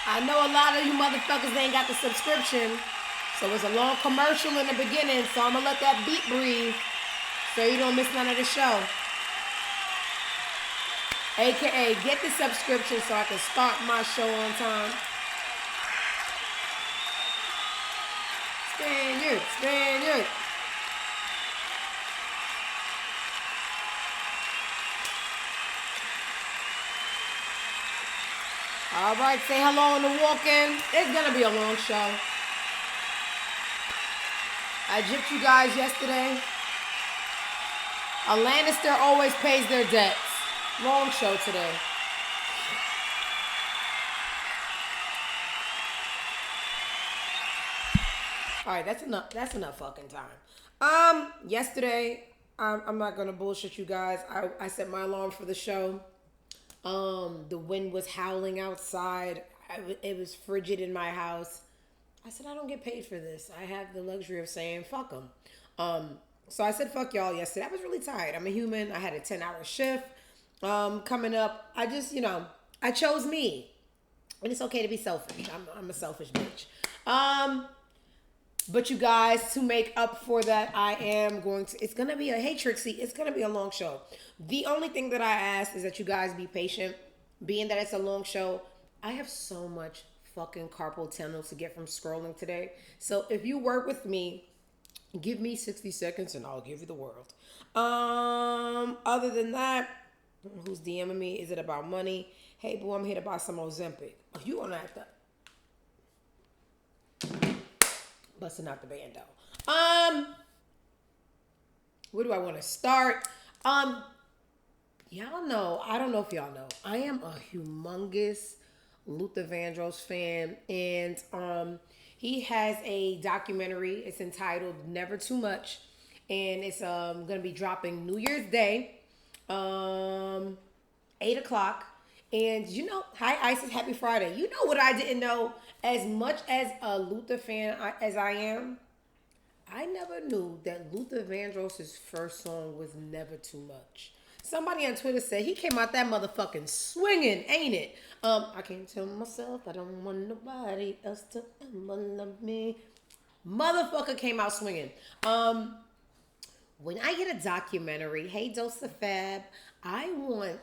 I know a lot of you motherfuckers ain't got the subscription, so it's a long commercial in the beginning, so I'm gonna let that beat breathe so you don't miss none of the show. AKA, get the subscription so I can start my show on time. Spaniard. All right, say hello on the walk-in. It's going to be a long show. I gypped you guys yesterday. A Lannister always pays their debts. Long show today. All right, that's enough. That's enough fucking time. Yesterday, I'm not gonna bullshit you guys. I set my alarm for the show. The wind was howling outside. It was frigid in my house. I said, I don't get paid for this. I have the luxury of saying, fuck them. So I said, fuck y'all yesterday. I was really tired. I'm a human. I had a 10-hour shift coming up. I just, I chose me. And it's okay to be selfish. I'm a selfish bitch. But you guys, to make up for that, it's going to be hey Trixie, it's going to be a long show. The only thing that I ask is that you guys be patient. Being that it's a long show, I have so much fucking carpal tunnel to get from scrolling today. So if you work with me, give me 60 seconds and I'll give you the world. Other than that, who's DMing me? Is it about money? Hey, boo, I'm here to buy some Ozempic. Oh, you gonna have to busting out the bando. Where do I want to start? Y'all know, I don't know if y'all know, I am a humongous Luther Vandross fan, and he has a documentary. It's entitled Never Too Much, and it's gonna be dropping New Year's Day, 8:00. And hi Isis, happy Friday. You know what I didn't know? As much as a Luther fan as I am, I never knew that Luther Vandross' first song was Never Too Much. Somebody on Twitter said he came out that motherfucking swinging, ain't it? I can't tell myself I don't want nobody else to ever love me. Motherfucker came out swinging. When I get a documentary, hey Dopzel Fab, I want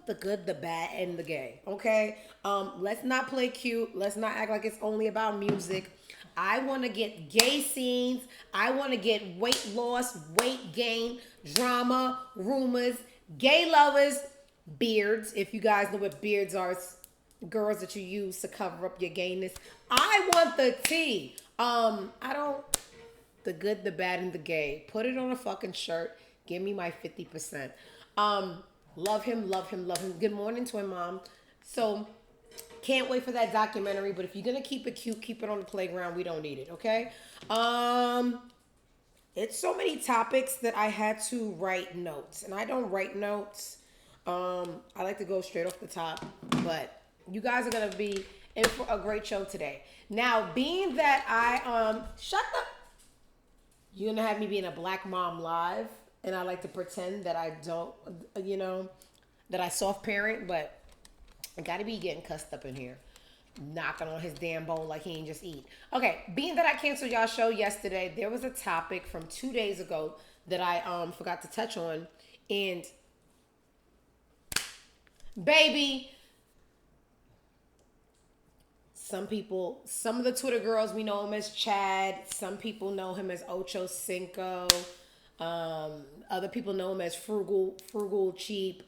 the good, the bad, and the gay. Okay? Let's not play cute. Let's not act like it's only about music. I want to get gay scenes. I want to get weight loss, weight gain, drama, rumors, gay lovers, beards. If you guys know what beards are, it's girls that you use to cover up your gayness. I want the tea. The good, the bad, and the gay. Put it on a fucking shirt. Give me my 50%. Love him. Good morning, twin mom. So, can't wait for that documentary. But if you're gonna keep it cute, keep it on the playground. We don't need it, okay? It's so many topics that I had to write notes, and I don't write notes. I like to go straight off the top. But you guys are gonna be in for a great show today. Now, being that shut up. You're gonna have me being a black mom live, and I like to pretend that I don't, that I soft parent, but I gotta be getting cussed up in here, knocking on his damn bowl like he ain't just eat. Okay, being that I canceled y'all show yesterday, there was a topic from 2 days ago that I forgot to touch on, and baby, some of the Twitter girls, we know him as Chad. Some people know him as Ochocinco. Other people know him as frugal, cheap.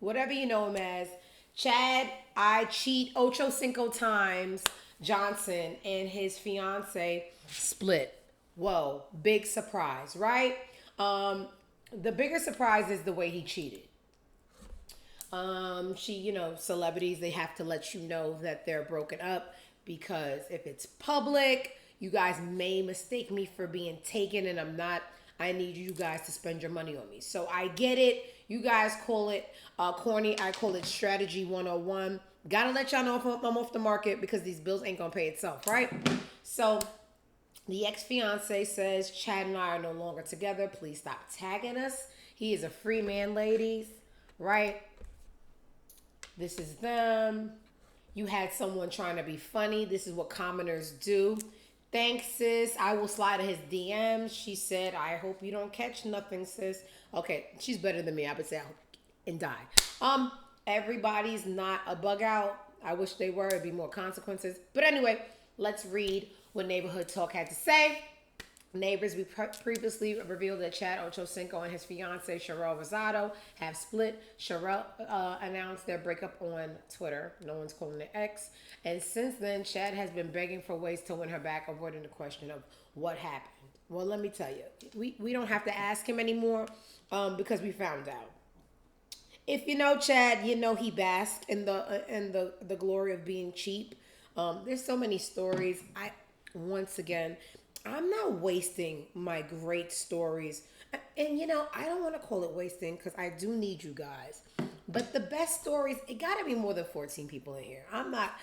Whatever you know him as. Chad, I cheat Ochocinco times Johnson and his fiance split. Whoa, big surprise, right? The bigger surprise is the way he cheated. Celebrities, they have to let you know that they're broken up, because if it's public, you guys may mistake me for being taken, and I'm not. I need you guys to spend your money on me. So I get it. You guys call it corny. I call it strategy 101. Gotta let y'all know if I'm off the market, because these bills ain't gonna pay itself, right? So the ex-fiance says, Chad and I are no longer together. Please stop tagging us. He is a free man, ladies. right? This is them. You had someone trying to be funny. This is what commoners do. Thanks, sis. I will slide in his DMs. She said, I hope you don't catch nothing, sis. Okay, she's better than me. I would say I hope and die. Everybody's not a bug out. I wish they were. It'd be more consequences. But anyway, let's read what Neighborhood Talk had to say. Neighbors, we previously revealed that Chad Ochocinco and his fiancee, Sherelle Rosado, have split. Sherelle announced their breakup on Twitter. No one's calling it X. And since then, Chad has been begging for ways to win her back, avoiding the question of what happened. Well, let me tell you, we don't have to ask him anymore because we found out. If you know Chad, you know he basked in the glory of being cheap. There's so many stories. Once again, I'm not wasting my great stories. And I don't want to call it wasting because I do need you guys. But the best stories, it got to be more than 14 people in here. I'm not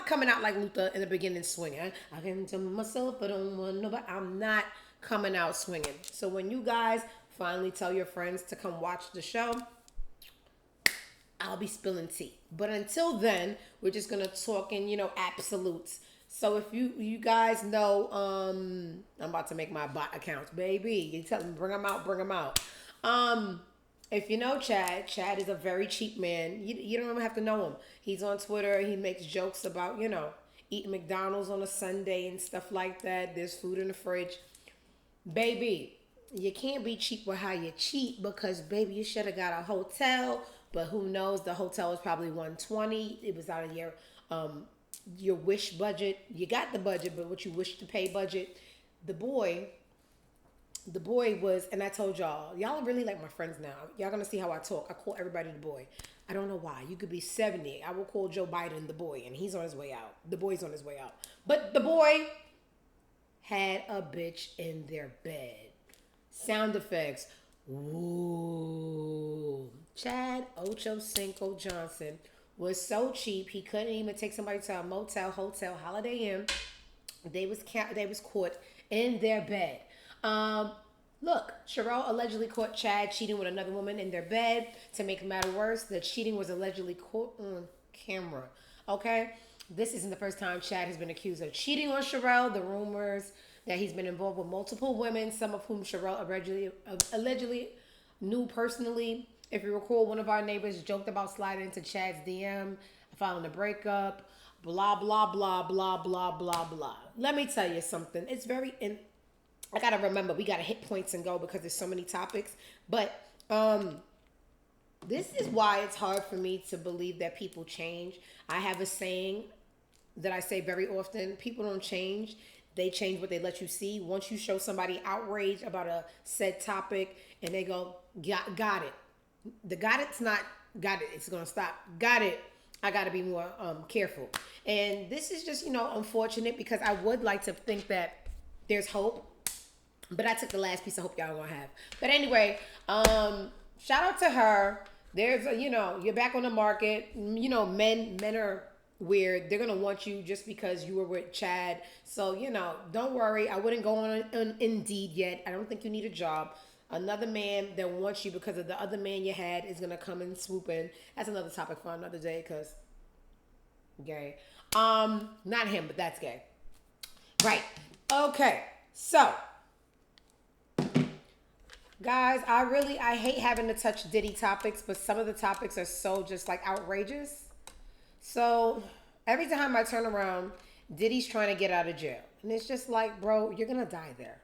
coming out like Luther in the beginning swinging. I can tell myself I don't want nobody. I'm not coming out swinging. So when you guys finally tell your friends to come watch the show, I'll be spilling tea. But until then, we're just going to talk in, absolutes. So if you guys know, I'm about to make my bot accounts, baby. You tell them, bring them out. If you know Chad is a very cheap man. You don't even have to know him. He's on Twitter. He makes jokes about, eating McDonald's on a Sunday and stuff like that. There's food in the fridge. Baby, you can't be cheap with how you cheat because, baby, you should have got a hotel. But who knows? The hotel was probably $120. It was out of your wish budget. You got the budget, but what you wish to pay budget. The boy was, and I told y'all are really like my friends now. Y'all gonna see how I talk. I call everybody the boy. I don't know why. You could be 70. I will call Joe Biden the boy, and he's on his way out. The boy's on his way out. But the boy had a bitch in their bed. Sound effects. Ooh. Chad Ochocinco Johnson was so cheap he couldn't even take somebody to a motel, hotel, Holiday Inn. They was caught in their bed. Look, Sherelle allegedly caught Chad cheating with another woman in their bed. To make it matter worse, the cheating was allegedly caught on camera. Okay? This isn't the first time Chad has been accused of cheating on Sherelle. The rumors that he's been involved with multiple women, some of whom Sherelle allegedly knew personally. If you recall, one of our neighbors joked about sliding into Chad's DM following the breakup. Blah, blah, blah, blah, blah, blah, blah. Let me tell you something. It's I got to remember, we got to hit points and go because there's so many topics. But this is why it's hard for me to believe that people change. I have a saying that I say very often. People don't change. They change what they let you see. Once you show somebody outrage about a said topic and they go, got it. The got it's not got it. It's going to stop. Got it. I got to be more careful. And this is just, unfortunate because I would like to think that there's hope. But I took the last piece of hope y'all going to have. But anyway, shout out to her. There's you're back on the market. Men are weird. They're going to want you just because you were with Chad. So, don't worry. I wouldn't go on Indeed yet. I don't think you need a job. Another man that wants you because of the other man you had is going to come and swoop in. That's another topic for another day because gay. Not him, but that's gay. Right. Okay. So, guys, I hate having to touch Diddy topics, but some of the topics are so just like outrageous. So, every time I turn around, Diddy's trying to get out of jail. And it's just like, bro, you're going to die there.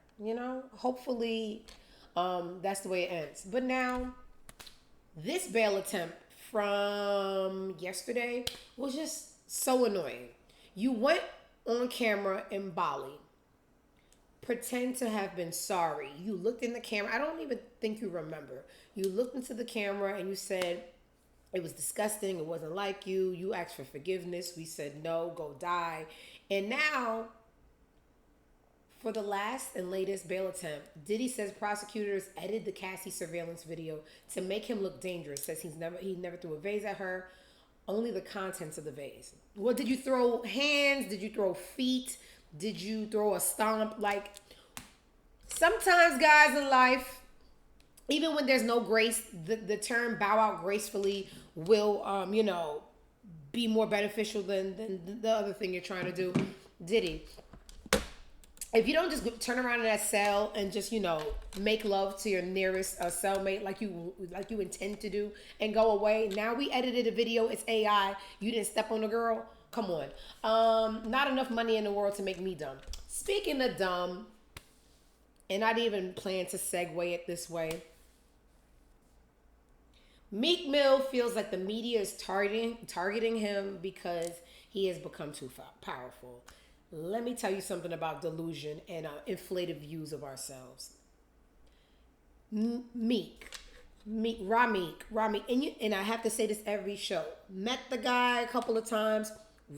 Hopefully, that's the way it ends. But now, this bail attempt from yesterday was just so annoying. You went on camera in Bali. Pretend to have been sorry. You looked in the camera. I don't even think you remember. You looked into the camera and you said, it was disgusting. It wasn't like you. You asked for forgiveness. We said, no, go die. And now, for the last and latest bail attempt, Diddy says prosecutors edited the Cassie surveillance video to make him look dangerous. Says he never threw a vase at her. Only the contents of the vase. Well, did you throw hands? Did you throw feet? Did you throw a stomp? Like, sometimes, guys, in life, even when there's no grace, the term bow out gracefully will, be more beneficial than the other thing you're trying to do. Diddy, if you don't just turn around in that cell and just make love to your nearest cellmate like you intend to do and go away. Now we edited a video, it's AI, you didn't step on a girl, come on. Not enough money in the world to make me dumb. Speaking of dumb, and I didn't even plan to segue it this way, Meek Mill feels like the media is targeting him because he has become too powerful. Let me tell you something about delusion and inflated views of ourselves. Meek, Rameek, and I have to say this every show. Met the guy a couple of times.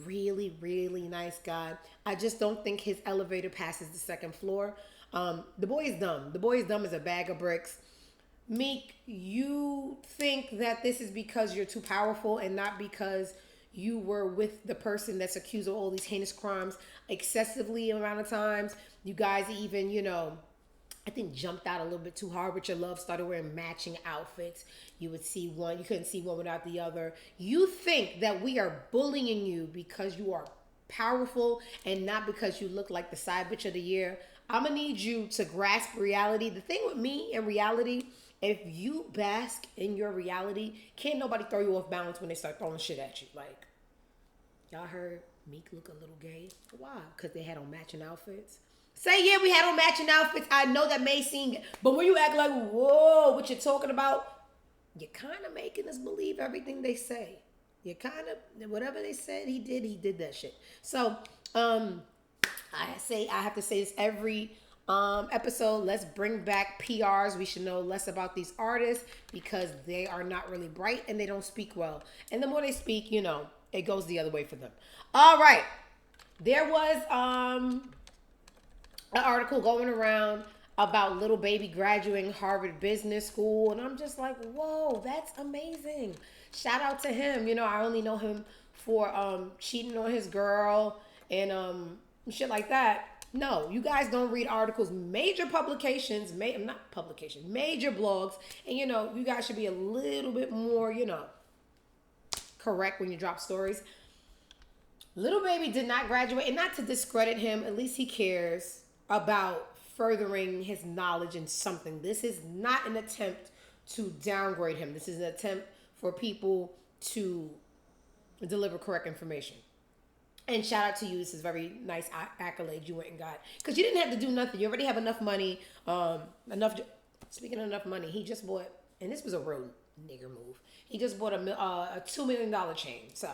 Really, really nice guy. I just don't think his elevator passes the second floor. The boy is dumb. The boy is dumb as a bag of bricks. Meek, you think that this is because you're too powerful and not because you were with the person that's accused of all these heinous crimes excessively amount of times. You guys even, I think jumped out a little bit too hard with your love, started wearing matching outfits. You couldn't see one without the other. You think that we are bullying you because you are powerful and not because you look like the side bitch of the year. I'm gonna need you to grasp reality. The thing with me and reality, if you bask in your reality, can't nobody throw you off balance when they start throwing shit at you. Like, y'all heard Meek look a little gay? Why? Because they had on matching outfits. Say, yeah, we had on matching outfits. I know that may seem, but when you act like, whoa, what you're talking about, you're kind of making us believe everything they say. You kind of, whatever they said he did that shit. So, I have to say this every episode. Let's bring back PRs. We should know less about these artists because they are not really bright and they don't speak well. And the more they speak, it goes the other way for them. All right. There was an article going around about Lil Baby graduating Harvard Business School. And I'm just like, whoa, that's amazing. Shout out to him. I only know him for cheating on his girl and shit like that. No, you guys don't read articles. Major publications, major blogs. And, you guys should be a little bit more, correct when you drop stories. Lil Baby did not graduate, and not to discredit him, at least he cares about furthering his knowledge in something. This is not an attempt to downgrade him. This is an attempt for people to deliver correct information. And shout out to you. This is very nice accolade you went and got. Because you didn't have to do nothing. You already have enough money. Speaking of enough money, he just bought, and this was a real nigger move. He just bought a $2 million chain. So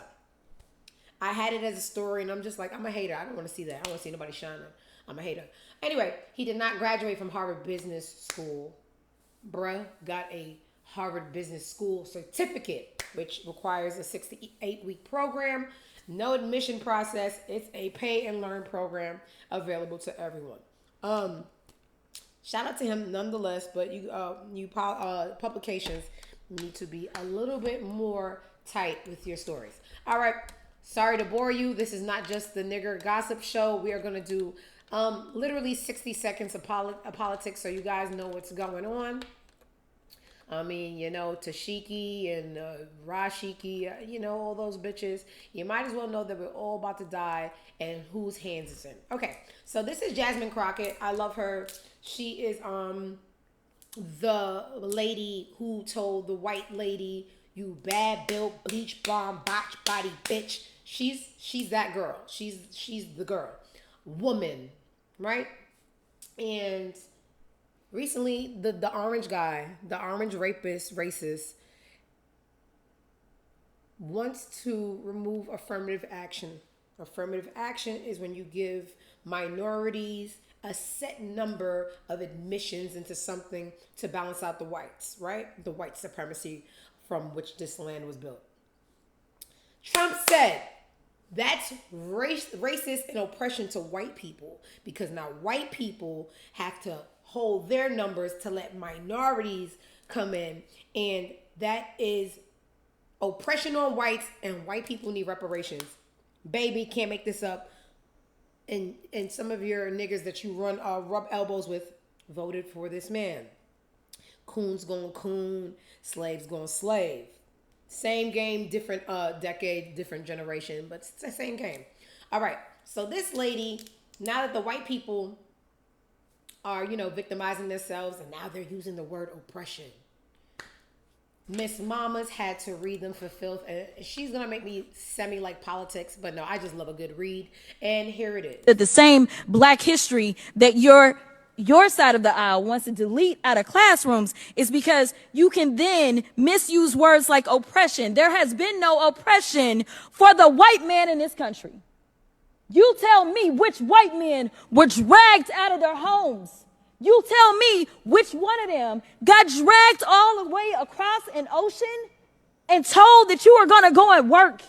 I had it as a story, and I'm just like, I'm a hater. I don't want to see that. I don't want to see nobody shining. I'm a hater. Anyway, he did not graduate from Harvard Business School. Bruh got a Harvard Business School certificate, which requires a 6 to 8 week program. No admission process. It's a pay and learn program available to everyone. Shout out to him nonetheless, but you publications need to be a little bit more tight with your stories. All right. Sorry to bore you. This is not just the nigger gossip show. We are going to do literally 60 seconds of politics so you guys know what's going on. I mean, Tashiki and Rashiki, all those bitches. You might as well know that we're all about to die and whose hands it's in. Okay, so this is Jasmine Crockett. I love her. She is the lady who told the white lady, you bad built bleach bomb botch body bitch. She's that girl. She's the girl. Woman, right? And recently, the orange guy, the orange racist, wants to remove affirmative action. Affirmative action is when you give minorities a set number of admissions into something to balance out the whites, right? The white supremacy from which this land was built. Trump said that's racist and oppression to white people because now white people have to hold their numbers to let minorities come in, and that is oppression on whites, and white people need reparations. Baby, can't make this up. And some of your niggas that you rub elbows with voted for this man. Coon's going coon, slave's going slave. Same game, different decade, different generation, but it's the same game. All right, so this lady, now that the white people are, victimizing themselves, and now they're using the word oppression, Miss Mama's had to read them for filth, and she's gonna make me semi-like politics, but no, I just love a good read, and here it is. The same Black history that your side of the aisle wants to delete out of classrooms is because you can then misuse words like oppression. There has been no oppression for the white man in this country. You tell me which white men were dragged out of their homes. You tell me which one of them got dragged all the way across an ocean and told that you are going to go and work.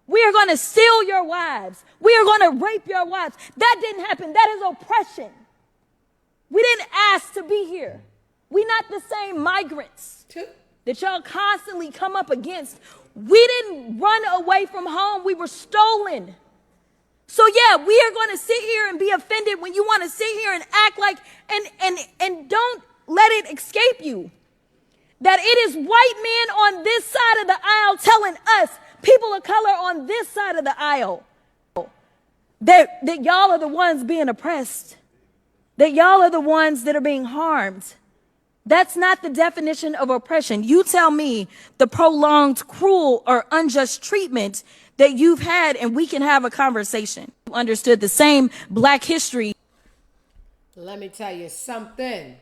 We are going to steal your wives. We are going to rape your wives. That didn't happen. That is oppression. We didn't ask to be here. We not the same migrants that y'all constantly come up against. We didn't run away from home. We were stolen. So yeah, we are going to sit here and be offended when you want to sit here and act like, and don't let it escape you that it is white men on this side of the aisle telling us, people of color on this side of the aisle, that y'all are the ones being oppressed, that y'all are the ones that are being harmed. That's not the definition of oppression. You tell me the prolonged, cruel, or unjust treatment that you've had, and we can have a conversation. You understood the same Black history. Let me tell you something.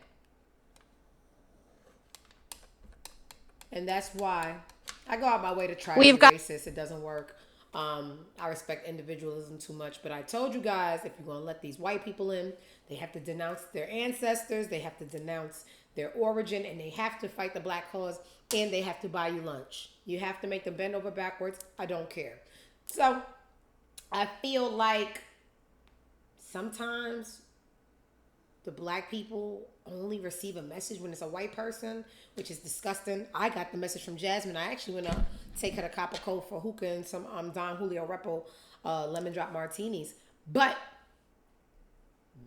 And that's why I go out my way to try to be racist. It doesn't work. I respect individualism too much, but I told you guys, if you're going to let these white people in, they have to denounce their ancestors, they have to denounce their origin, and they have to fight the Black cause, and they have to buy you lunch. You have to make them bend over backwards. I don't care. So I feel like sometimes the Black people only receive a message when it's a white person, which is disgusting. I got the message from Jasmine. I actually went to take her to Copper Cove for hookah and some Don Julio Repo lemon drop martinis. But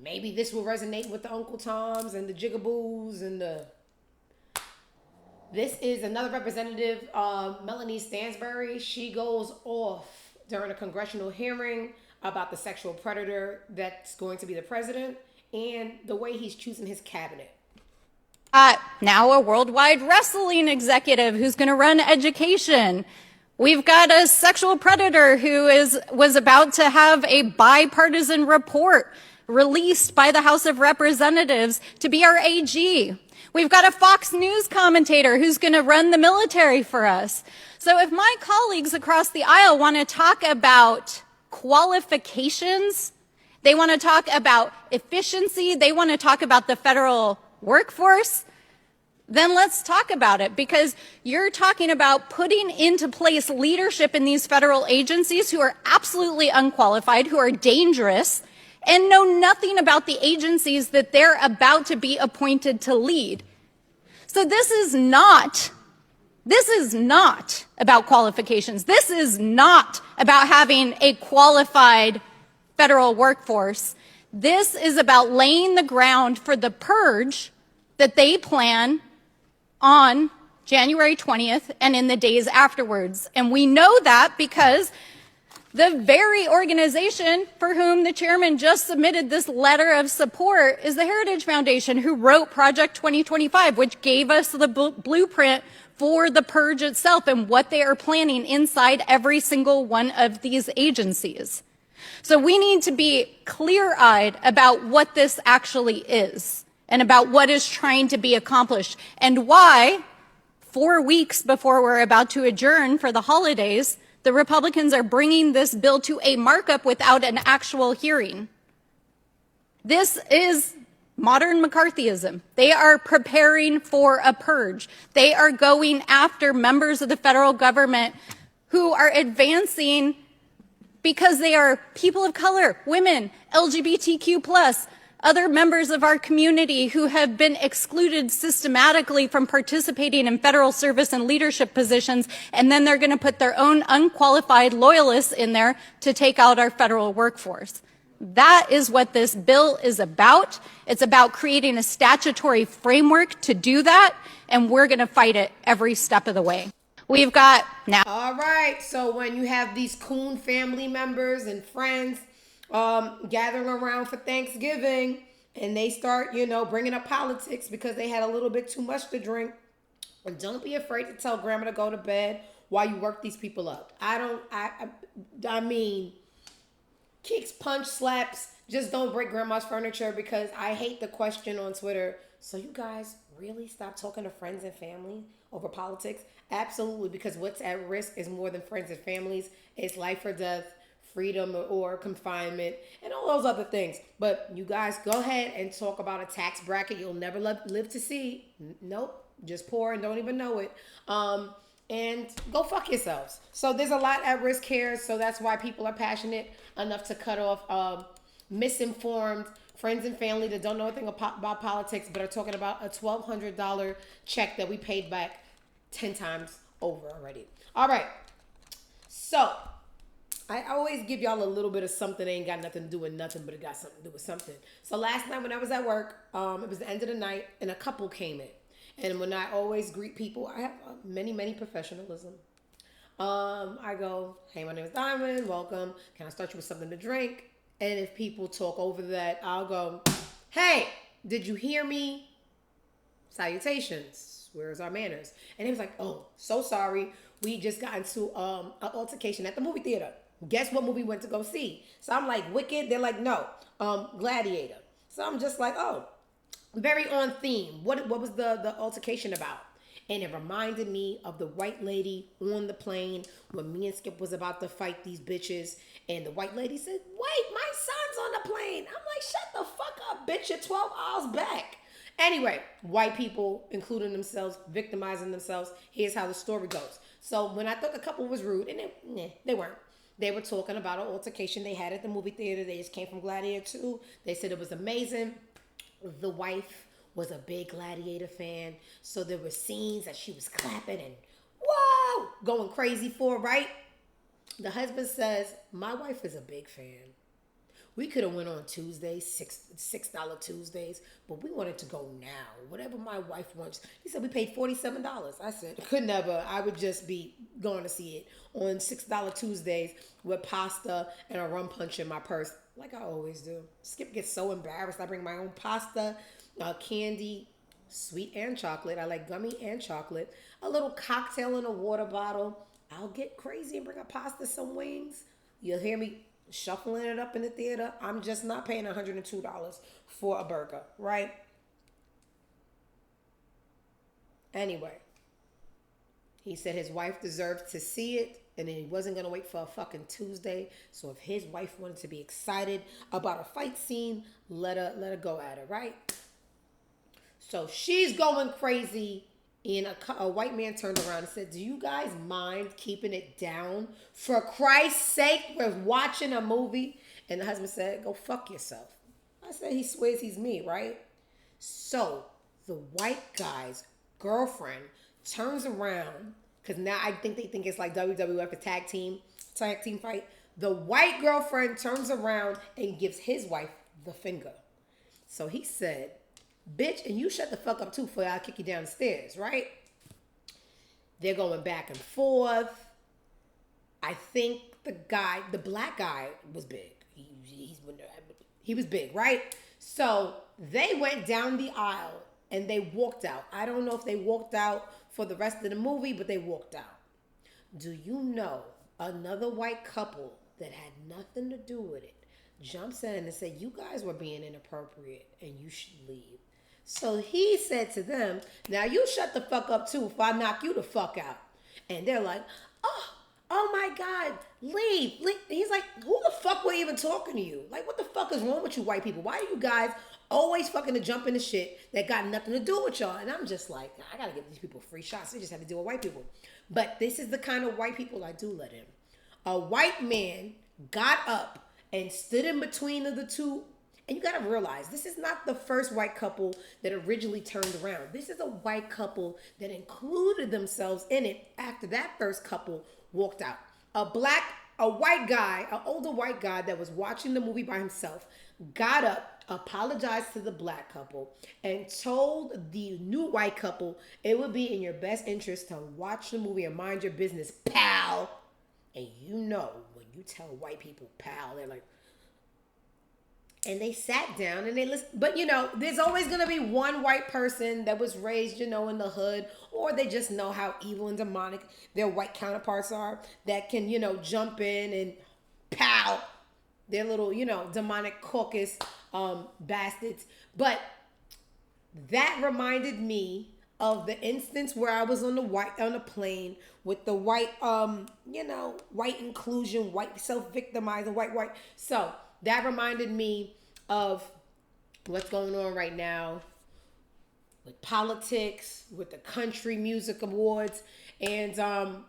maybe this will resonate with the Uncle Toms and the Jigaboos and the... This is another representative, Melanie Stansbury. She goes off during a congressional hearing about the sexual predator that's going to be the president and the way he's choosing his cabinet. Now a worldwide wrestling executive who's going to run education. We've got a sexual predator who was about to have a bipartisan report released by the House of Representatives to be our AG. We've got a Fox News commentator who's going to run the military for us. So if my colleagues across the aisle want to talk about qualifications, they want to talk about efficiency, they want to talk about the federal workforce, then let's talk about it, because you're talking about putting into place leadership in these federal agencies who are absolutely unqualified, who are dangerous, and know nothing about the agencies that they're about to be appointed to lead. So this is not about qualifications. This is not about having a qualified federal workforce. This is about laying the ground for the purge that they plan on January 20th and in the days afterwards. And we know that because the very organization for whom the chairman just submitted this letter of support is the Heritage Foundation, who wrote Project 2025, which gave us the blueprint for the purge itself and what they are planning inside every single one of these agencies. So we need to be clear-eyed about what this actually is and about what is trying to be accomplished, and why 4 weeks before we're about to adjourn for the holidays, the Republicans are bringing this bill to a markup without an actual hearing. This is modern McCarthyism. They are preparing for a purge. They are going after members of the federal government who are advancing because they are people of color, women, LGBTQ+, other members of our community who have been excluded systematically from participating in federal service and leadership positions, and then they're going to put their own unqualified loyalists in there to take out our federal workforce. That is what this bill is about. It's about creating a statutory framework to do that, and we're going to fight it every step of the way. We've got now. All right. So when you have these coon family members and friends gathering around for Thanksgiving and they start, bringing up politics because they had a little bit too much to drink, don't be afraid to tell grandma to go to bed while you work these people up. I mean, kicks, punch, slaps, just don't break grandma's furniture, because I hate the question on Twitter. So you guys really stop talking to friends and family over politics? Absolutely, because what's at risk is more than friends and families. It's life or death, freedom or confinement, and all those other things. But you guys go ahead and talk about a tax bracket you'll never live to see. Nope, just poor and don't even know it. And go fuck yourselves. So there's a lot at risk here. So that's why people are passionate enough to cut off misinformed friends and family that don't know anything about politics, but are talking about a $1,200 check that we paid back 10 times over already. All right. So I always give y'all a little bit of something that ain't got nothing to do with nothing, but it got something to do with something. So last night when I was at work, it was the end of the night, and a couple came in. And when I always greet people, I have many professionalism. I go, hey, my name is Diamond. Welcome. Can I start you with something to drink? And if people talk over that, I'll go, hey, did you hear me? Salutations. Where's our manners? And he was like, oh, so sorry. We just got into an altercation at the movie theater. Guess what movie we went to go see? So I'm like, Wicked? They're like, no, Gladiator. So I'm just like, oh, very on theme. What was the altercation about? And it reminded me of the white lady on the plane when me and Skip was about to fight these bitches. And the white lady said, wait, my son's on the plane. I'm like, shut the fuck up, bitch. You're 12 hours back. Anyway, white people, including themselves, victimizing themselves. Here's how the story goes. So when I thought a couple was rude, and they weren't. They were talking about an altercation they had at the movie theater. They just came from Gladiator 2. They said it was amazing. The wife was a big Gladiator fan. So there were scenes that she was clapping and, whoa, going crazy for, right? The husband says, my wife is a big fan. We could have went on Tuesdays, $6 Tuesdays, but we wanted to go now. Whatever my wife wants. He said, we paid $47. I said, could never. I would just be going to see it on $6 Tuesdays with pasta and a rum punch in my purse, like I always do. Skip gets so embarrassed. I bring my own pasta, candy, sweet and chocolate. I like gummy and chocolate. A little cocktail in a water bottle. I'll get crazy and bring a pasta, some wings. You'll hear me shuffling it up in the theater. I'm just not paying $102 for a burger, right? Anyway, he said his wife deserved to see it, and then he wasn't going to wait for a fucking Tuesday. So if his wife wanted to be excited about a fight scene, let her go at it, right? So she's going crazy. And a white man turned around and said, do you guys mind keeping it down? For Christ's sake, we're watching a movie. And the husband said, go fuck yourself. I said, he swears he's me, right? So the white guy's girlfriend turns around, because now I think they think it's like WWF, a tag team fight. The white girlfriend turns around and gives his wife the finger. So he said, bitch, and you shut the fuck up too before I'll kick you down the stairs, right? They're going back and forth. I think the black guy was big. He was big, right? So they went down the aisle and they walked out. I don't know if they walked out for the rest of the movie, but they walked out. Do you know another white couple that had nothing to do with it jumps in and said, you guys were being inappropriate and you should leave. So he said to them, now you shut the fuck up too if I knock you the fuck out. And they're like, oh my God, leave. He's like, who the fuck were even talking to you? Like, what the fuck is wrong with you white people? Why are you guys always fucking to jump into shit that got nothing to do with y'all? And I'm just like, I gotta give these people free shots. They just have to deal with white people. But this is the kind of white people I do let in. A white man got up and stood in between of the two. And you got to realize, this is not the first white couple that originally turned around. This is a white couple that included themselves in it after that first couple walked out. A black A white guy, an older white guy that was watching the movie by himself, got up, apologized to the black couple, and told the new white couple it would be in your best interest to watch the movie and mind your business, pal. And you know, when you tell white people, pal, they're like, and they sat down and they listened. But, you know, there's always going to be one white person that was raised, you know, in the hood, or they just know how evil and demonic their white counterparts are that can, you know, jump in and pow their little, you know, demonic caucus bastards. But that reminded me of the instance where I was on a plane with the white, you know, white inclusion, white self-victimizing, white. So that reminded me of what's going on right now with politics, with the country music awards. And I'm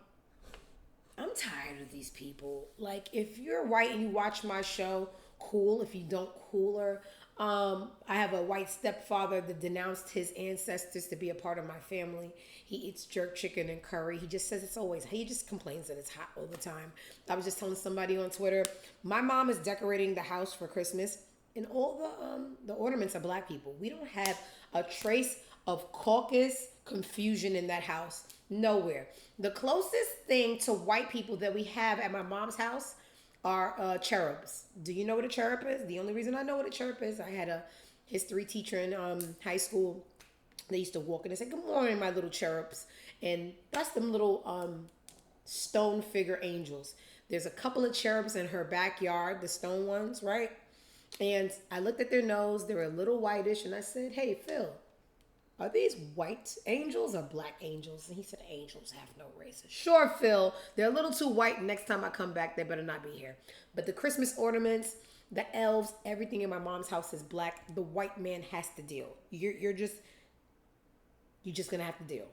tired of these people. Like, if you're white and you watch my show, cool. If you don't, cooler. I have a white stepfather that denounced his ancestors to be a part of my family. He eats jerk chicken and curry. He just says he just complains that it's hot all the time. I was just telling somebody on Twitter, my mom is decorating the house for Christmas, and all the ornaments are black people. We don't have a trace of caucus confusion in that house. Nowhere. The closest thing to white people that we have at my mom's house are cherubs. Do you know what a cherub is? The only reason I know what a cherub is, I had a history teacher in high school. They used to walk in and say, "Good morning, my little cherubs." And that's them little stone figure angels. There's a couple of cherubs in her backyard, the stone ones, right? And I looked at their nose. They were a little whitish. And I said, "Hey, Phil, are these white angels or black angels?" And he said, "Angels have no races." Sure, Phil. They're a little too white. Next time I come back, they better not be here. But the Christmas ornaments, the elves, everything in my mom's house is black. The white man has to deal. You're just going to have to deal.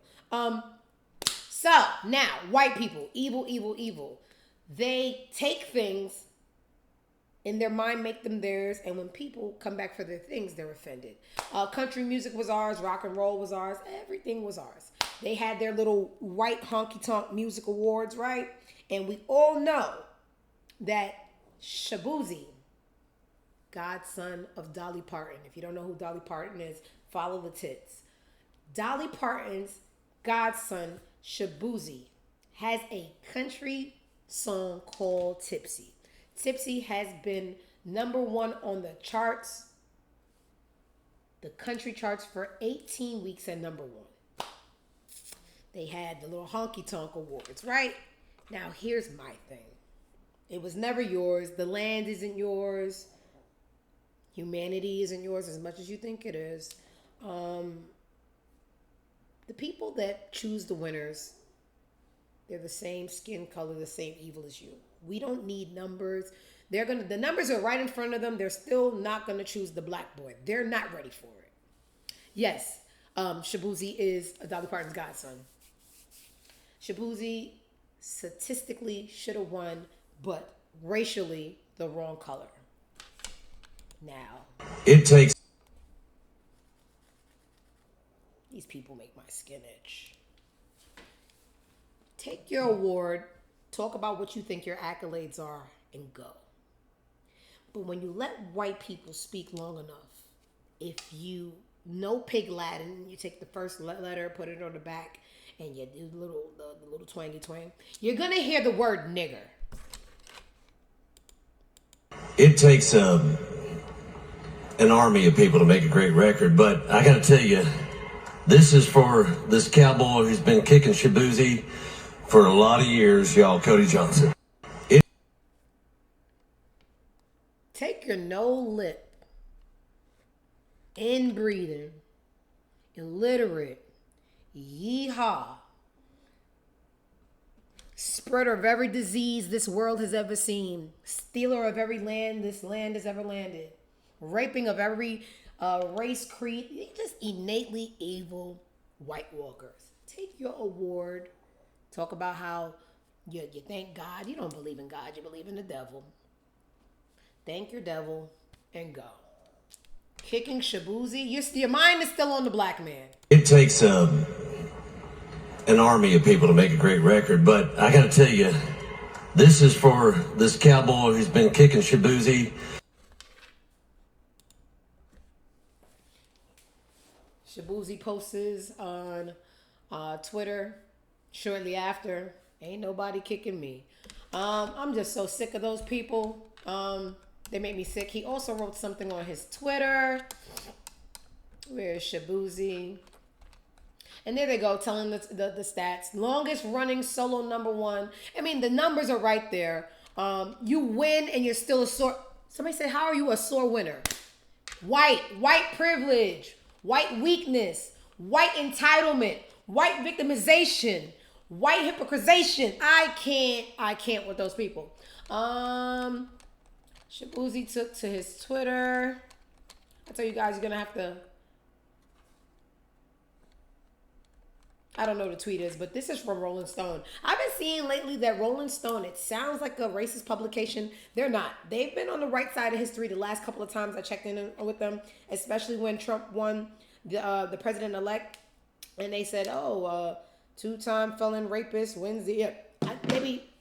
So now, white people, evil. They take things in their mind, make them theirs, and when people come back for their things, they're offended. Country music was ours, rock and roll was ours, everything was ours. They had their little white honky-tonk music awards, right? And we all know that Shaboozey, godson of Dolly Parton. If you don't know who Dolly Parton is, follow the tits. Dolly Parton's godson, Shaboozey, has a country song called Tipsy. Tipsy has been #1 on the charts, the country charts, for 18 weeks at #1. They had the little honky tonk awards, right? Now, here's my thing. It was never yours. The land isn't yours. Humanity isn't yours as much as you think it is. The people that choose the winners, they're the same skin color, the same evil as you. We don't need numbers. The numbers are right in front of them. They're still not gonna choose the black boy. They're not ready for it. Yes, Shaboozey is Dolly Parton's godson. Shaboozey statistically should have won, but racially the wrong color. Now, it takes. These people make my skin itch. Take your award, talk about what you think your accolades are, and go. But when you let white people speak long enough, if you know Pig Latin, you take the first letter, put it on the back, and you do the little twangy twang, you're gonna hear the word nigger. It takes an army of people to make a great record, but I gotta tell you, this is for this cowboy who's been kicking Shaboozey for a lot of years, y'all, Cody Johnson. Take your no lip, inbreeding, illiterate, yeehaw, spreader of every disease this world has ever seen, stealer of every land this land has ever landed, raping of every race, creed, just innately evil white walkers. Take your award. Talk about how you thank God. You don't believe in God. You believe in the devil. Thank your devil and go. Kicking Shaboozey. Your mind is still on the black man. It takes an army of people to make a great record, but I gotta tell you, This is for this cowboy who's been kicking Shaboozey. Shaboozey posts on Twitter shortly after, ain't nobody kicking me. I'm just so sick of those people. They make me sick. He also wrote something on his Twitter. Where is Shaboozey? And there they go, telling the stats. Longest running solo #1. I mean, the numbers are right there. You win and you're still a sore. Somebody said, how are you a sore winner? White privilege, white weakness, white entitlement, white victimization, white hypocrisation. I can't with those people. Shaboozey took to his Twitter. I tell you guys, you're gonna have to. I don't know what the tweet is, but this is from Rolling Stone. I've been seeing lately that Rolling Stone, it sounds like a racist publication. They're not. They've been on the right side of history the last couple of times I checked in with them, especially when Trump won the president-elect. And they said, two-time felon rapist wins the... Yeah, maybe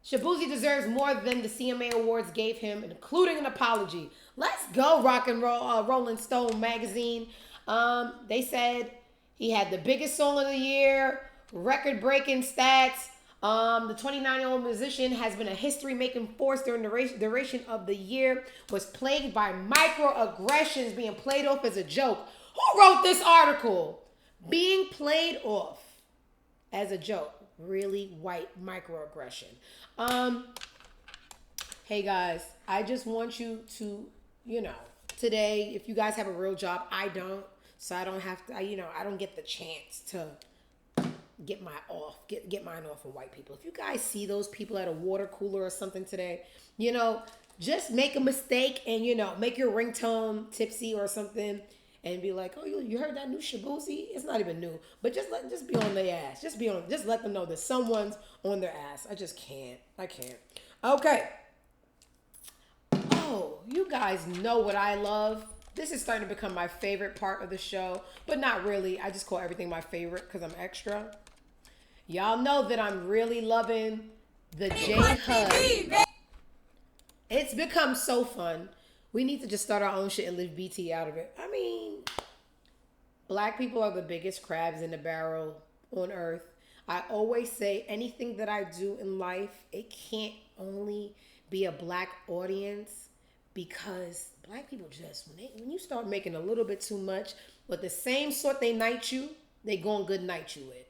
Shaboozey deserves more than the CMA Awards gave him, including an apology. Let's go, rock and roll, Rolling Stone magazine. They said... he had the biggest song of the year, record-breaking stats. The 29-year-old musician has been a history-making force during the duration of the year, was plagued by microaggressions being played off as a joke. Who wrote this article? Being played off as a joke. Really white microaggression. Hey, guys, I just want you to, today, if you guys have a real job, I don't. So I don't have to, I don't get the chance to get mine off of white people. If you guys see those people at a water cooler or something today, just make a mistake and, make your ringtone tipsy or something and be like, oh, you heard that new Shaboozey? It's not even new, but just be on their ass. Just let them know that someone's on their ass. I just can't. I can't. Okay. Oh, you guys know what I love. This is starting to become my favorite part of the show, but not really. I just call everything my favorite because I'm extra. Y'all know that I'm really loving the J-Hud. It's become so fun. We need to just start our own shit and leave BT out of it. I mean, black people are the biggest crabs in the barrel on earth. I always say anything that I do in life, it can't only be a black audience. Because black people just, when you start making a little bit too much, but the same sort they night you, they gon' good night you with.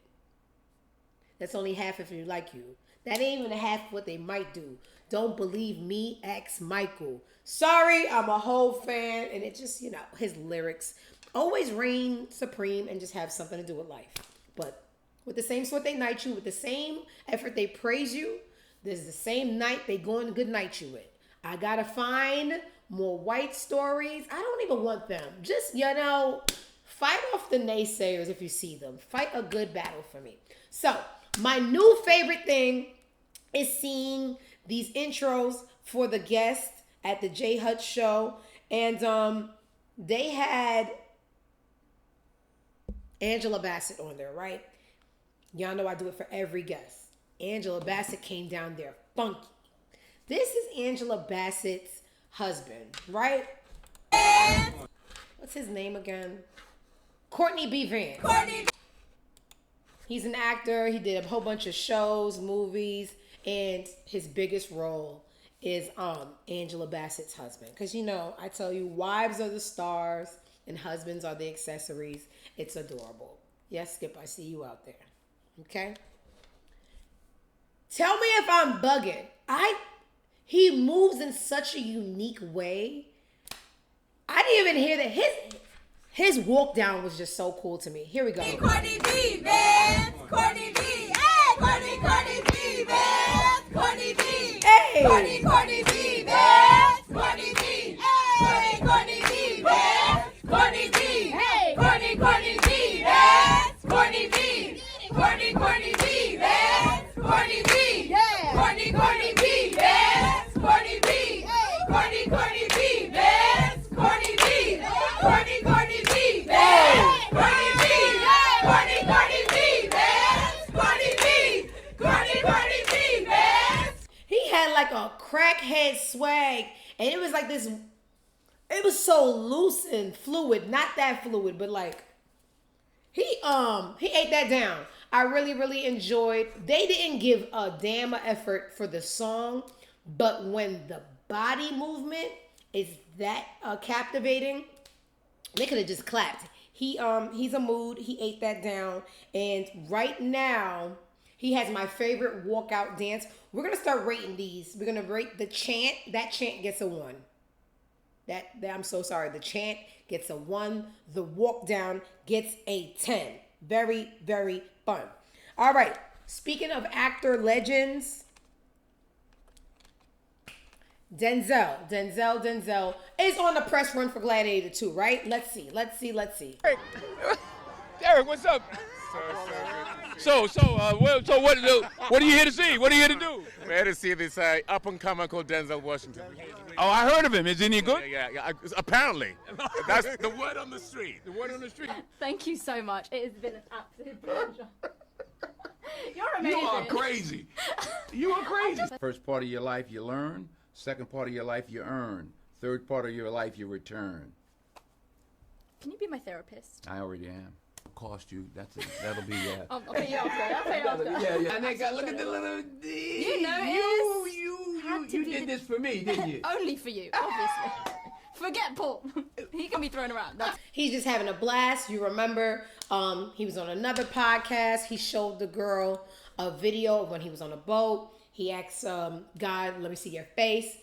That's only half if you like you. That ain't even a half what they might do. Don't believe me, ex Michael. Sorry, I'm a whole fan, and it just, his lyrics always reign supreme and just have something to do with life. But with the same sort they night you, with the same effort they praise you, there's the same night they go and good night you with. I gotta find more white stories. I don't even want them. Just, fight off the naysayers if you see them. Fight a good battle for me. So, my new favorite thing is seeing these intros for the guests at the J-Hud show. And they had Angela Bassett on there, right? Y'all know I do it for every guest. Angela Bassett came down there funky. This is Angela Bassett's husband, right? What's his name again? Courtney B. Vance. He's an actor. He did a whole bunch of shows, movies, and his biggest role is Angela Bassett's husband. Because, I tell you, wives are the stars and husbands are the accessories. It's adorable. Yes, Skip, I see you out there. Okay? Tell me if I'm bugging. He moves in such a unique way. I didn't even hear that. His walk down was just so cool to me. Here we go. Courtney B, man. Courtney B. Hey, Courtney B, man. Courtney B. Hey. Courtney B, man. Courtney B. Hey. Courtney B, man. Courtney B. Hey. Courtney B, man. Courtney B. Courtney B, man. Courtney B. Yeah. Courtney B, man. Courtney B. Courtney B, man. Courtney B. Courtney B, man. Courtney B. Courtney B, man. Courtney B. Courtney B, man. like a crackhead swag, and it was like this. It was so loose and fluid, not that fluid, but like he ate that down. I really, really enjoyed. They didn't give a damn effort for the song, but when the body movement is that captivating, they could have just clapped. He's a mood. He ate that down, and right now he has my favorite walkout dance. We're gonna start rating these. We're gonna rate the chant. That chant gets a 1. That I'm so sorry. The chant gets a 1. The walk down gets a 10. Very, very fun. All right. Speaking of actor legends, Denzel is on the press run for Gladiator 2, right? Let's see. Derek, what's up? So what are you here to see? What are you here to do? We're here to see this up-and-comer called Denzel Washington. Oh, I heard of him. Isn't he good? Yeah, apparently. That's the word on the street. The word on the street. Thank you so much. It has been an absolute pleasure. You're amazing. You are crazy. You are crazy. First part of your life you learn, second part of your life you earn, third part of your life you return. Can you be my therapist? I already am. Cost you. That'll be I'll pay you after. Yeah. And they got look at the little. You know You did this for me, didn't you? Only for you, obviously. Forget Paul. He can be thrown around. He's just having a blast. You remember, he was on another podcast. He showed the girl a video of when he was on a boat. He asked God, let me see your face.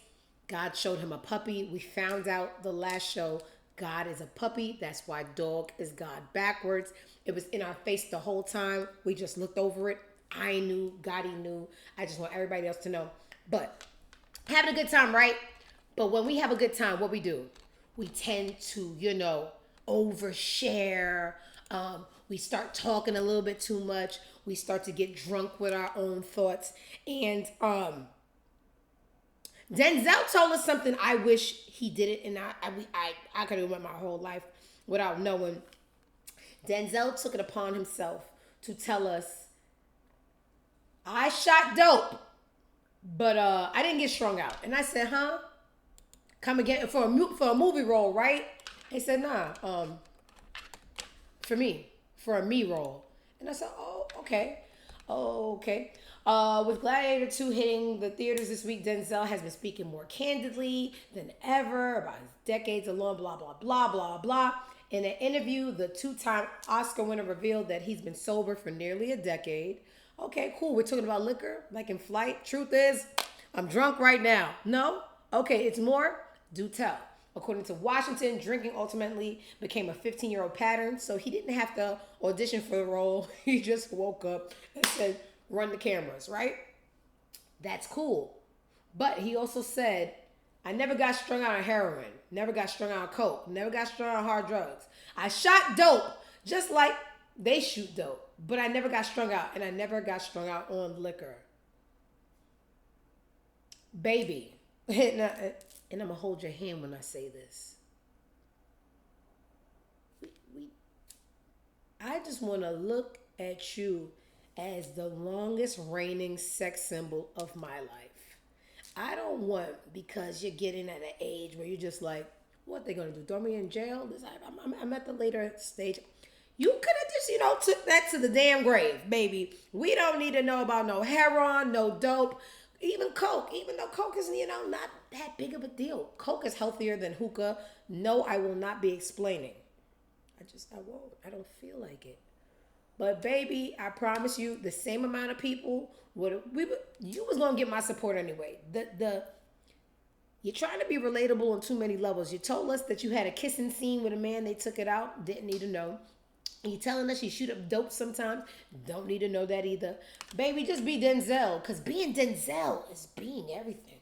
God showed him a puppy. We found out the last show, God is a puppy. That's why dog is God backwards. It was in our face the whole time. We just looked over it. I knew, Gotti knew. I just want everybody else to know. But having a good time, right? But when we have a good time, what we do? We tend to, overshare. We start talking a little bit too much. We start to get drunk with our own thoughts. And Denzel told us something I wish he did it, and I could have went my whole life without knowing. Denzel took it upon himself to tell us, I shot dope, but I didn't get strung out. And I said, huh? Come again for a movie role, right? He said, nah, for a me role. And I said, oh, okay. With Gladiator 2 hitting the theaters this week, Denzel has been speaking more candidly than ever about his decades alone, blah, blah, blah, blah, blah. In an interview, the 2-time Oscar winner revealed that he's been sober for nearly a decade. Okay, cool. We're talking about liquor, like in Flight. Truth is, I'm drunk right now. No? Okay, it's more. Do tell. According to Washington, drinking ultimately became a 15-year-old pattern, so he didn't have to audition for the role. He just woke up and said, run the cameras, right? That's cool. But he also said, I never got strung out on heroin, never got strung out on coke, never got strung out on hard drugs. I shot dope just like they shoot dope, but I never got strung out, and I never got strung out on liquor. Baby, and I'm going to hold your hand when I say this. I just want to look at you as the longest reigning sex symbol of my life. I don't want, because you're getting at an age where you're just like, what they going to do? Throw me in jail? I'm at the later stage. You could have just, took that to the damn grave, baby. We don't need to know about no heroin, no dope, even coke. Even though coke is, not that big of a deal. Coke is healthier than hookah. No, I will not be explaining. I won't. I don't feel like it. But baby, I promise you, the same amount of people you was gonna get my support anyway. You're trying to be relatable on too many levels. You told us that you had a kissing scene with a man, they took it out, didn't need to know. You telling us you shoot up dope sometimes, don't need to know that either. Baby, just be Denzel, because being Denzel is being everything.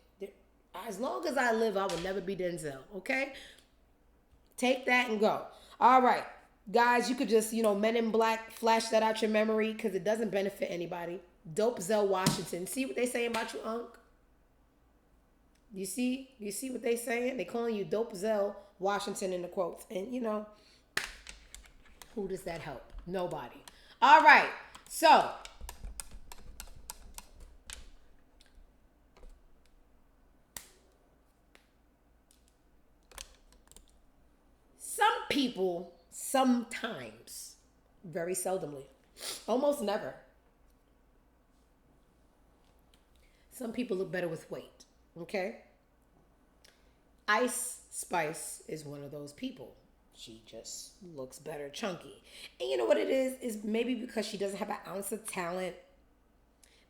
As long as I live, I will never be Denzel, okay? Take that and go. All right. Guys, you could just, Men in Black, flash that out your memory because it doesn't benefit anybody. Dopzel Washington. See what they saying about you, Unc? You see what they saying? They calling you Dopzel Washington in the quotes. And, who does that help? Nobody. All right. So, people, sometimes, very seldomly, almost never, some people look better with weight, okay? Ice Spice is one of those people. She just looks better chunky. And you know what it is maybe because she doesn't have an ounce of talent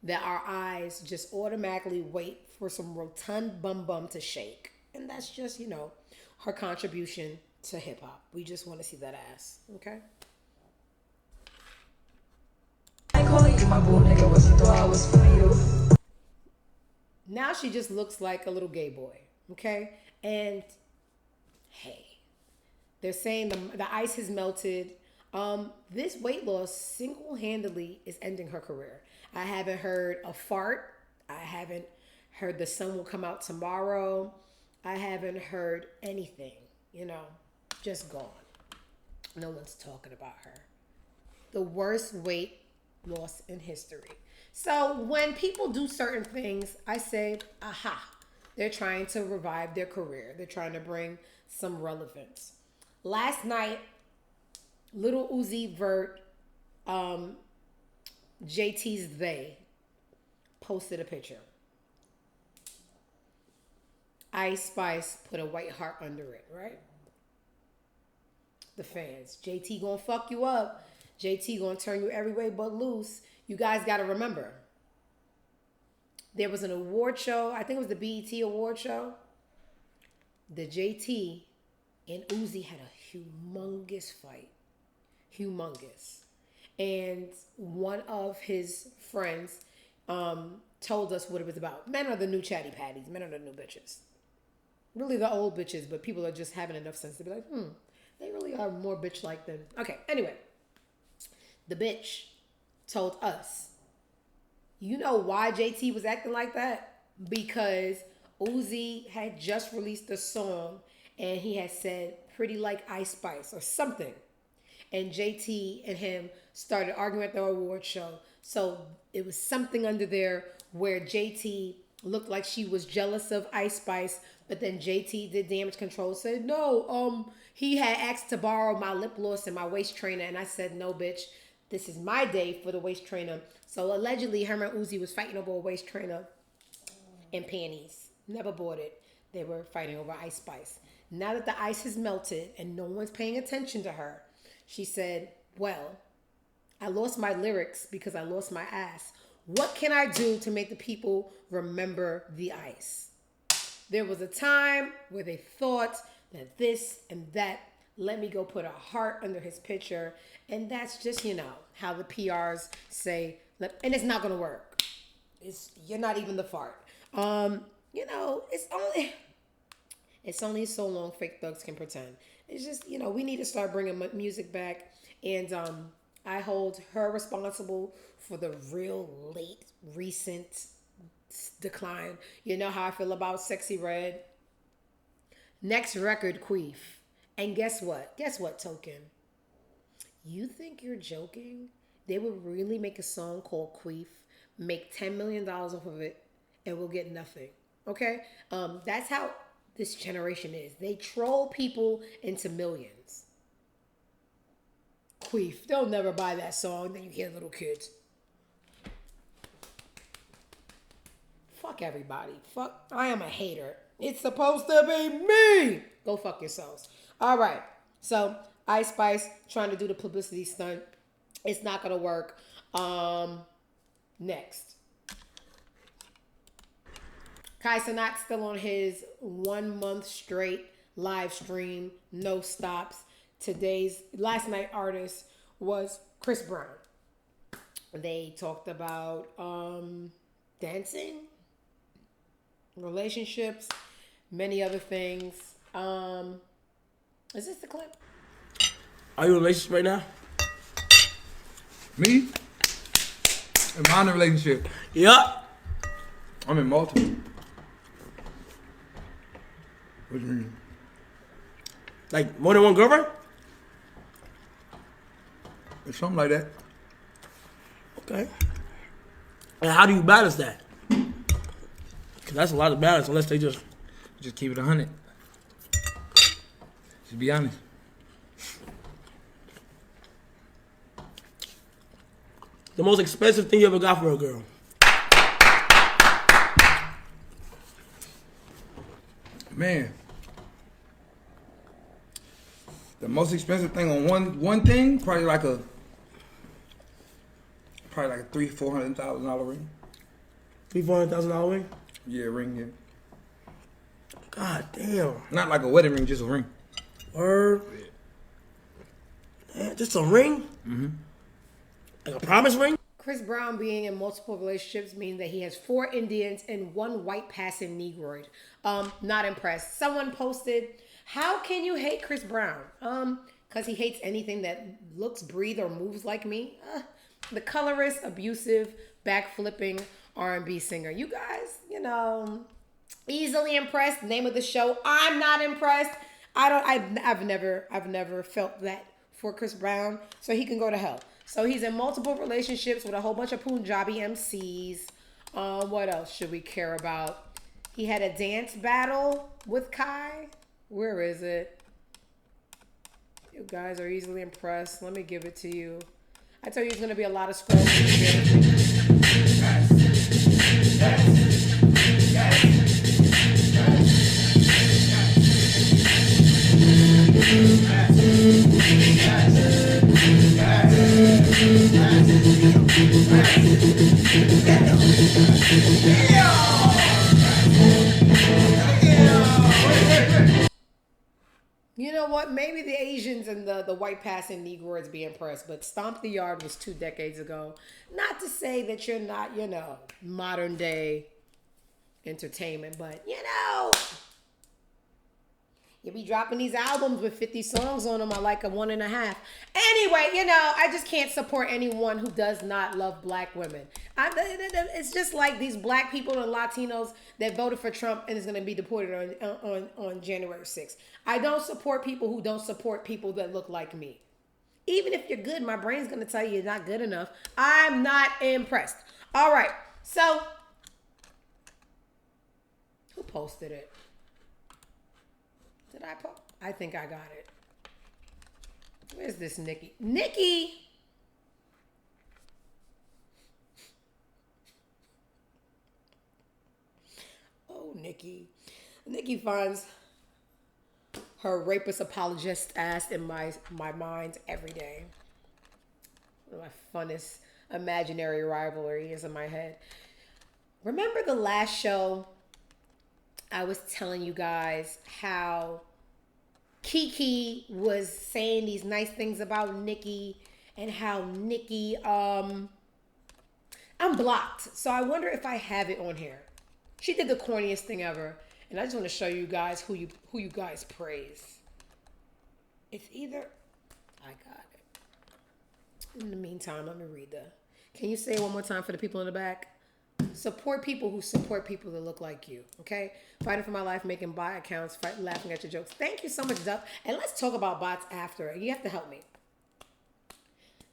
that our eyes just automatically wait for some rotund bum to shake. And that's just, you know, her contribution to hip hop. We just want to see that ass, okay? Now she just looks like a little gay boy, okay? And hey, they're saying the ice has melted. This weight loss single-handedly is ending her career. I haven't heard a fart. I haven't heard the sun will come out tomorrow. I haven't heard anything, you know, just gone. No one's talking about her. The worst weight loss in history. So when people do certain things, I say, aha, they're trying to revive their career. They're trying to bring some relevance. Last night, Lil Uzi Vert, JT's They, posted a picture. Ice Spice put a white heart under it, right? The fans, JT gonna fuck you up. JT gonna turn you every way but loose. You guys gotta remember, there was an award show, I think it was the BET award show. The JT and Uzi had a humongous fight. Humongous. And one of his friends told us what it was about. Men are the new chatty patties. Men are the new bitches. Really the old bitches, but people are just having enough sense to be like, they really are more bitch-like than... Okay, anyway. The bitch told us, you know why JT was acting like that? Because Uzi had just released a song and he had said pretty like Ice Spice or something. And JT and him started arguing at the award show. So it was something under there where JT looked like she was jealous of Ice Spice, but then JT did damage control, said, no, he had asked to borrow my lip gloss and my waist trainer. And I said, no, bitch, this is my day for the waist trainer. So allegedly, her and Uzi was fighting over a waist trainer and panties. Never bought it. They were fighting over Ice Spice. Now that the ice has melted and no one's paying attention to her, she said, well, I lost my lyrics because I lost my ass. What can I do to make the people remember the ice? There was a time where they thought that this and that. Let me go put a heart under his picture. And that's just, you know, how the PRs say, and it's not going to work. You're not even the fart. You know, it's only so long fake thugs can pretend. It's just, you know, we need to start bringing music back. And I hold her responsible for the real late, recent decline. You know how I feel about Sexy Red. Next record, Queef. And guess what? Guess what, Token? You think you're joking? They would really make a song called Queef, make $10 million off of it, and we'll get nothing. Okay? That's how this generation is. They troll people into millions. Queef, they'll never buy that song. Then you hear little kids. Fuck everybody. Fuck, I am a hater. It's supposed to be me. Go fuck yourselves. All right. So, Ice Spice trying to do the publicity stunt. It's not going to work. Next. Kai Cenat still on his 1 month straight live stream. No stops. Last night artist was Chris Brown. They talked about dancing, relationships, many other things. Is this the clip? Are you in a relationship right now? Me? Am I in a relationship? Yup. I'm in multiple. What do you mean? Like more than one girlfriend? It's something like that. Okay. And how do you balance that? Because that's a lot of balance unless they just keep it 100. Just be honest. The most expensive thing you ever got for a girl? Man. The most expensive thing on one thing, probably like a $300,000-$400,000 ring. $300,000-$400,000 ring? Yeah, ring, yeah. God damn. Not like a wedding ring, just a ring. Word. Man, just a ring? Mm-hmm. Like a promise ring? Chris Brown being in multiple relationships means that he has 4 Indians and 1 white passing Negroid. Not impressed. Someone posted, how can you hate Chris Brown? Because he hates anything that looks, breathes, or moves like me. The colorist, abusive, backflipping R&B singer. You guys, easily impressed. Name of the show, I'm not impressed. I've never felt that for Chris Brown, so he can go to hell. So he's in multiple relationships with a whole bunch of Punjabi MCs. What else should we care about? He had a dance battle with Kai. Where is it? You guys are easily impressed. Let me give it to you. I told you it's going to be a lot of scrolling. You know what? Maybe the Asians and the white passing Negroids be impressed, but Stomp the Yard was 2 decades ago. Not to say that you're not, modern day entertainment, but, you be dropping these albums with 50 songs on them. I like a 1.5. Anyway, I just can't support anyone who does not love black women. It's just like these black people and Latinos that voted for Trump and is going to be deported on January 6th. I don't support people who don't support people that look like me. Even if you're good, my brain's going to tell you you're not good enough. I'm not impressed. All right. So, who posted it? Did I post? I think I got it. Where's this Nicki? Nicki! Oh, Nicki. Nicki finds her rapist apologist ass in my mind every day. One of my funnest imaginary rivalry is in my head. Remember the last show? I was telling you guys how Keke was saying these nice things about Nicki and how Nicki, I'm blocked. So I wonder if I have it on here. She did the corniest thing ever. And I just want to show you guys who you guys praise. It's either, I got it. In the meantime, let me read can you say it one more time for the people in the back? Support people who support people that look like you, okay? Fighting for my life, making bot accounts, laughing at your jokes. Thank you so much, Duff. And let's talk about bots after. You have to help me.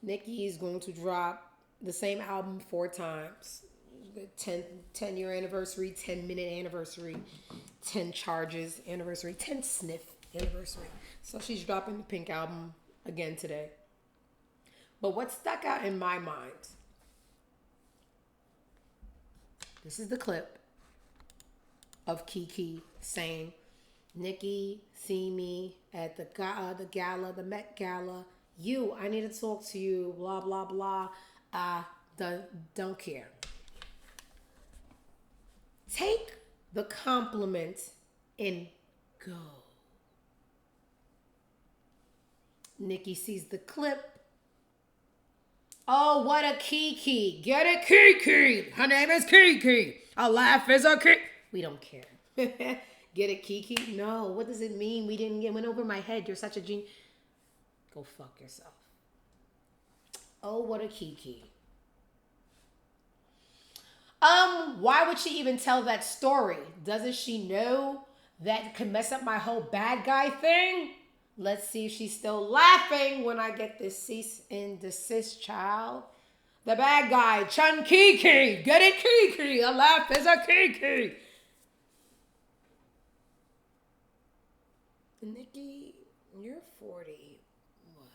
Nicki is going to drop the same album 4 times. 10-year anniversary, 10-minute anniversary, 10 charges anniversary, 10 sniff anniversary. So she's dropping the Pink album again today. But what stuck out in my mind, this is the clip of Keke saying, Nicki, see me at the gala, the Met Gala. I need to talk to you, blah, blah, blah. I don't care. Take the compliment and go. Nicki sees the clip. Oh, what a Keke. Get it, Keke. Her name is Keke. A laugh is a Keke. We don't care. Get it, Keke? No. What does it mean? It went over my head. You're such a genius. Go fuck yourself. Oh, what a Keke. Why would she even tell that story? Doesn't she know that could mess up my whole bad guy thing? Let's see if she's still laughing when I get this cease and desist, child. The bad guy, Chun Keke. Get it, Keke. A laugh is a Keke. Nicki, you're 40. What?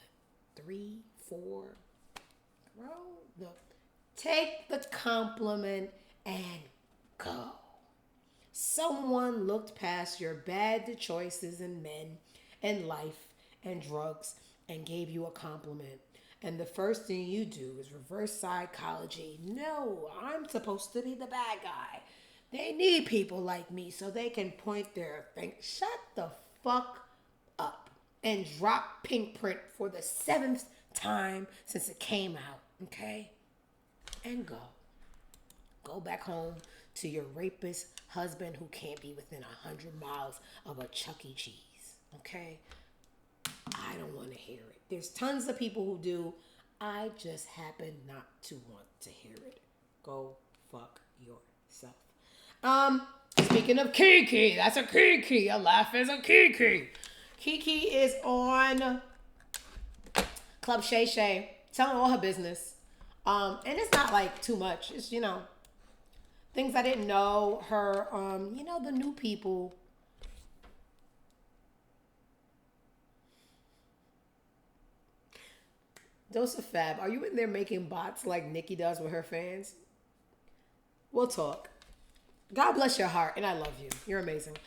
3, 4? Bro, Take the compliment and go. Someone looked past your bad choices in men and life and drugs and gave you a compliment. And the first thing you do is reverse psychology. No, I'm supposed to be the bad guy. They need people like me so they can point their thing. Shut the fuck up and drop Pink Print for the 7th time since it came out, okay? And go. Go back home to your rapist husband who can't be within 100 miles of a Chuck E. Cheese, okay? I don't want to hear it. There's tons of people who do. I just happen not to want to hear it. Go fuck yourself. Speaking of Keke, that's a Keke. A laugh is a Keke. Keke is on Club Shay, telling all her business. And it's not like too much. It's, you know, things I didn't know. Her, you know, the new people. Joseph Fab, are you in there making bots like Nicki does with her fans? We'll talk. God bless your heart, and I love you. You're amazing.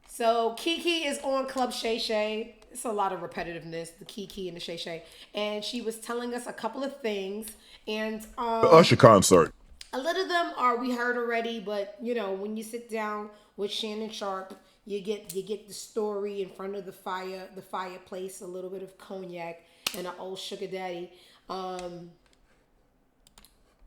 So Keke is on Club Shay. It's a lot of repetitiveness, the Keke and the Shay. And she was telling us a couple of things. And The Usher concert. a lot of them are we heard already, but you know, when you sit down with Shannon Sharp, you get the story in front of the fireplace, a little bit of cognac and an old sugar daddy.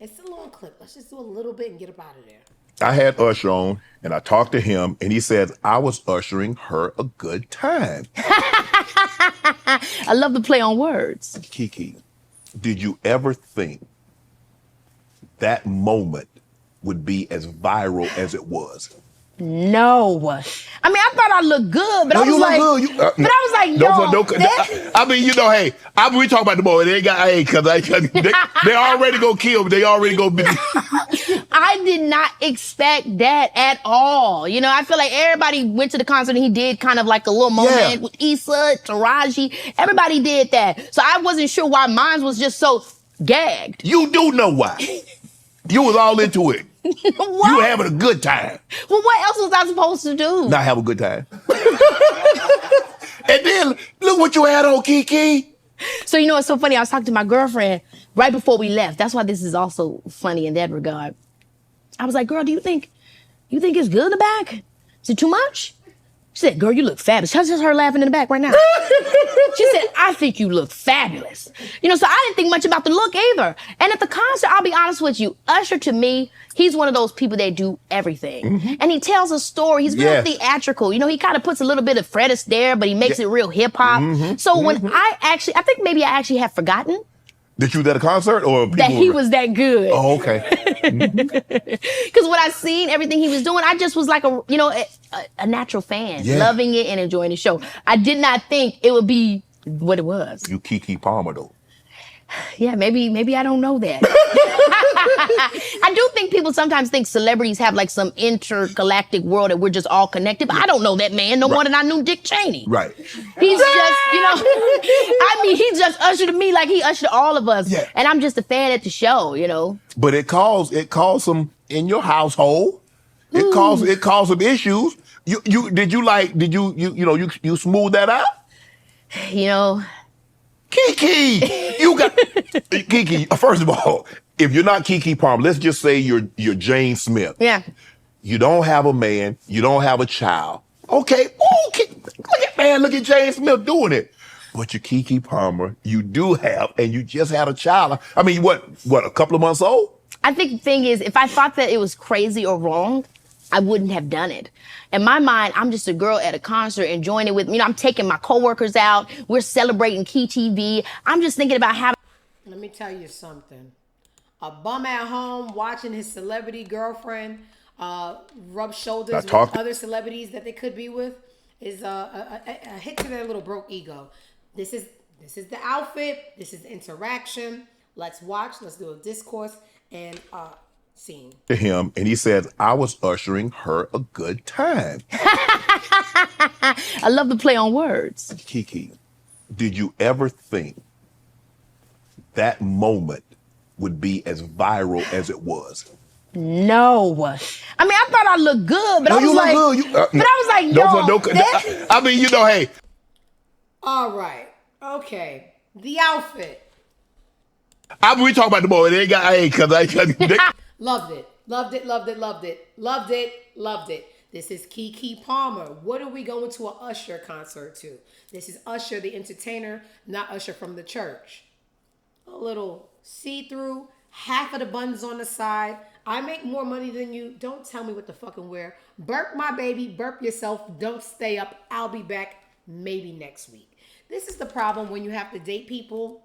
It's a long clip. Let's just do a little bit and get up out of there. I had Usher on, and I talked to him, and he says I was ushering her a good time. I love the play on words. Keke, did you ever think that moment would be as viral as it was? No. I mean, I thought I looked good, but No, I was you like, look good. but I was like, yo, I mean, you know, hey, we talk about the boy. They got, hey, because they already go kill me. They already go. I did not expect that at all. You know, I feel like everybody went to the concert and he did kind of like a little moment with Issa, Taraji. Everybody did that. So I wasn't sure why mine was just so gagged. You do know why. You was all into it. What? You were having a good time. Well, what else was I supposed to do? Not have a good time. And then, look what you had on, Keke. So, you know, it's so funny. I was talking to my girlfriend right before we left. That's why this is also funny in that regard. I was like, girl, do you think it's good in the back? Is it too much? She said, girl, you look fabulous. That's just her laughing in the back right now. She said, I think you look fabulous. You know, so I didn't think much about the look either. And at the concert, I'll be honest with you, Usher to me, he's one of those people that do everything. Mm-hmm. And he tells a story. He's real theatrical. You know, he kind of puts a little bit of Fred Astaire, but he makes it real hip hop. Mm-hmm. So when I think maybe I actually have forgotten. That you was at a concert or that he was that good. Oh, okay. Because when I seen everything he was doing, I just was like a natural fan, loving it and enjoying the show. I did not think it would be what it was. You Keke Palmer though. Yeah, maybe I don't know that. I do think people sometimes think celebrities have like some intergalactic world that we're just all connected, but I don't know that man no more than I knew Dick Cheney. Right. He's just, you know, I mean, he just ushered me like he ushered all of us. Yeah. And I'm just a fan at the show, you know. But it caused some in your household. It caused some issues. You smooth that out? You know, Keke, you got Keke. First of all, if you're not Keke Palmer, let's just say you're Jane Smith. Yeah. You don't have a man. You don't have a child. Okay. Look at Jane Smith doing it. But you're Keke Palmer. You do have, and you just had a child. I mean, what? A couple of months old? I think the thing is, if I thought that it was crazy or wrong, I wouldn't have done it. In my mind, I'm just a girl at a concert enjoying it with, you know, I'm taking my coworkers out. We're celebrating Key TV. I'm just thinking about having. Let me tell you something. A bum at home watching his celebrity girlfriend rub shoulders with other celebrities that they could be with is a hit to their little broke ego. This is the outfit. This is the interaction. Let's watch. Let's do a discourse and scene. To him, and he says, I was ushering her a good time. I love the play on words. Keke, did you ever think that moment would be as viral as it was. No. I mean, I thought I looked good, but I was you like, look good. but I was like, yo, I mean, you know, hey. All right. Okay. The outfit. We talking about the boy. They got, hey, because Loved it. Loved it, loved it, loved it. Loved it, loved it. This is Keke Palmer. What are we going to an Usher concert to? This is Usher the entertainer, not Usher from the church. A little see-through, half of the buns on the side. I make more money than you. Don't tell me what to fucking wear. Burp my baby, burp yourself. Don't stay up. I'll be back maybe next week. This is the problem when you have to date people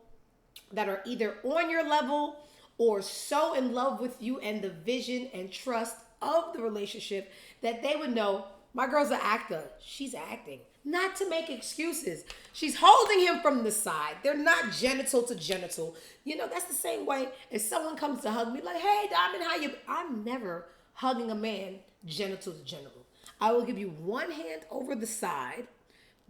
that are either on your level or so in love with you and the vision and trust of the relationship that they would know, my girl's an actor. She's acting. Not to make excuses. She's holding him from the side. They're not genital to genital. You know, that's the same way if someone comes to hug me like, hey, Diamond, how you? I'm never hugging a man genital to genital. I will give you one hand over the side,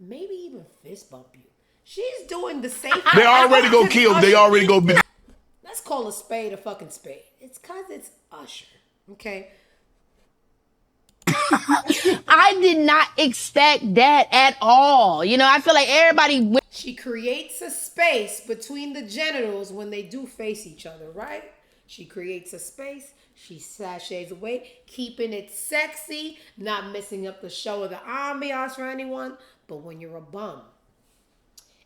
maybe even fist bump you. She's doing the same thing. They already go kill. They already go. Let's call a spade a fucking spade. It's because it's Usher. Okay? I did not expect that at all. You know, I feel like everybody. She creates a space between the genitals when they do face each other, right? She creates a space. She sashays away, keeping it sexy, not messing up the show or the ambiance for anyone. But when you're a bum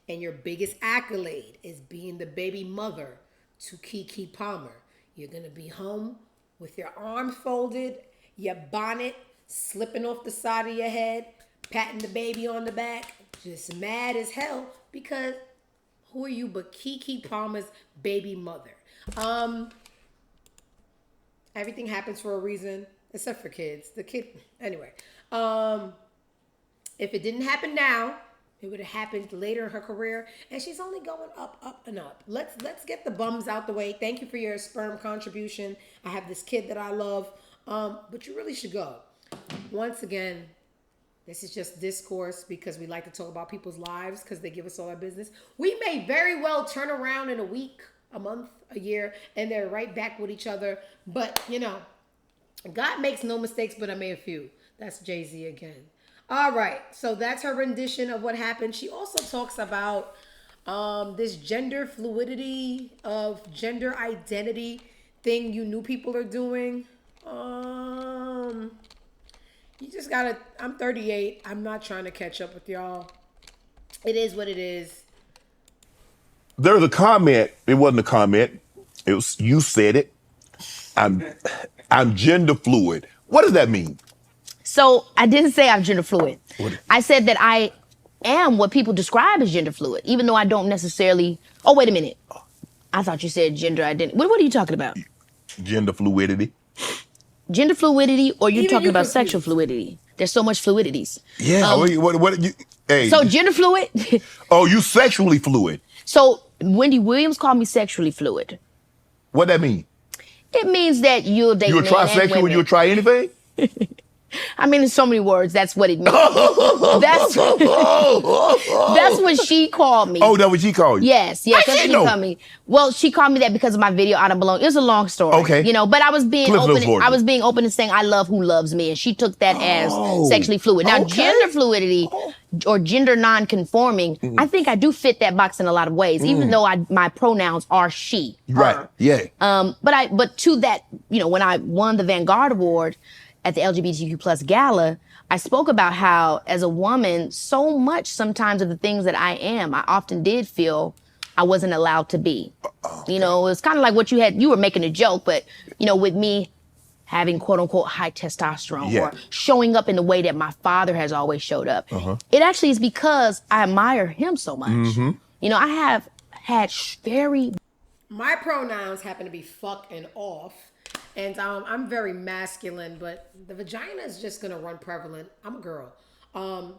and your biggest accolade is being the baby mother to Keke Palmer, you're going to be home with your arms folded, your bonnet slipping off the side of your head, patting the baby on the back, just mad as hell because who are you but Keke Palmer's baby mother? Everything happens for a reason, except for kids. The kid, anyway. If it didn't happen now, it would have happened later in her career, and she's only going up, up, and up. Let's get the bums out the way. Thank you for your sperm contribution. I have this kid that I love, but you really should go. Once again, this is just discourse because we like to talk about people's lives because they give us all our business. We may very well turn around in a week, a month, a year, and they're right back with each other. But, you know, God makes no mistakes, but I made a few. That's Jay-Z again. All right, so that's her rendition of what happened. She also talks about this gender fluidity of gender identity thing you new people are doing. You just gotta, I'm 38. I'm not trying to catch up with y'all. It is what it is. There's a comment. It wasn't a comment. It was, you said it. I'm gender fluid. What does that mean? So I didn't say I'm gender fluid. I said that I am what people describe as gender fluid, even though I don't necessarily. Oh, wait a minute. I thought you said gender identity. What are you talking about? Gender fluidity. Gender fluidity, or you're Even talking you about confused. sexual fluidity? There's so much fluidities. Yeah. What you? Hey. So gender fluid. Oh, you sexually fluid. So Wendy Williams called me sexually fluid. What that mean? It means that you'll date You a men and trisexual? women. You'll try anything? I mean, in so many words, that's what it means. that's what she called me. Oh, that's what she called you? Yes, How that's what she she know? called me. Well, she called me that because of my video, I Don't Belong. It was a long story. Okay. You know, but I was being Cliff open. Notes for I you. was being open and saying I love who loves me, and she took that as sexually fluid. Now, okay. gender fluidity or gender non-conforming, I think I do fit that box in a lot of ways, even though my pronouns are she. Right. her. Yeah. But to that, you know, when I won the Vanguard Award at the LGBTQ plus gala, I spoke about how as a woman, so much sometimes of the things that I am, I often did feel I wasn't allowed to be. You know, it's kind of like what you were making a joke, but you know, with me having quote unquote high testosterone or showing up in the way that my father has always showed up. It actually is because I admire him so much. You know, I have had My pronouns happen to be fuck and off. And I'm very masculine, but the vagina is just going to run prevalent. I'm a girl. I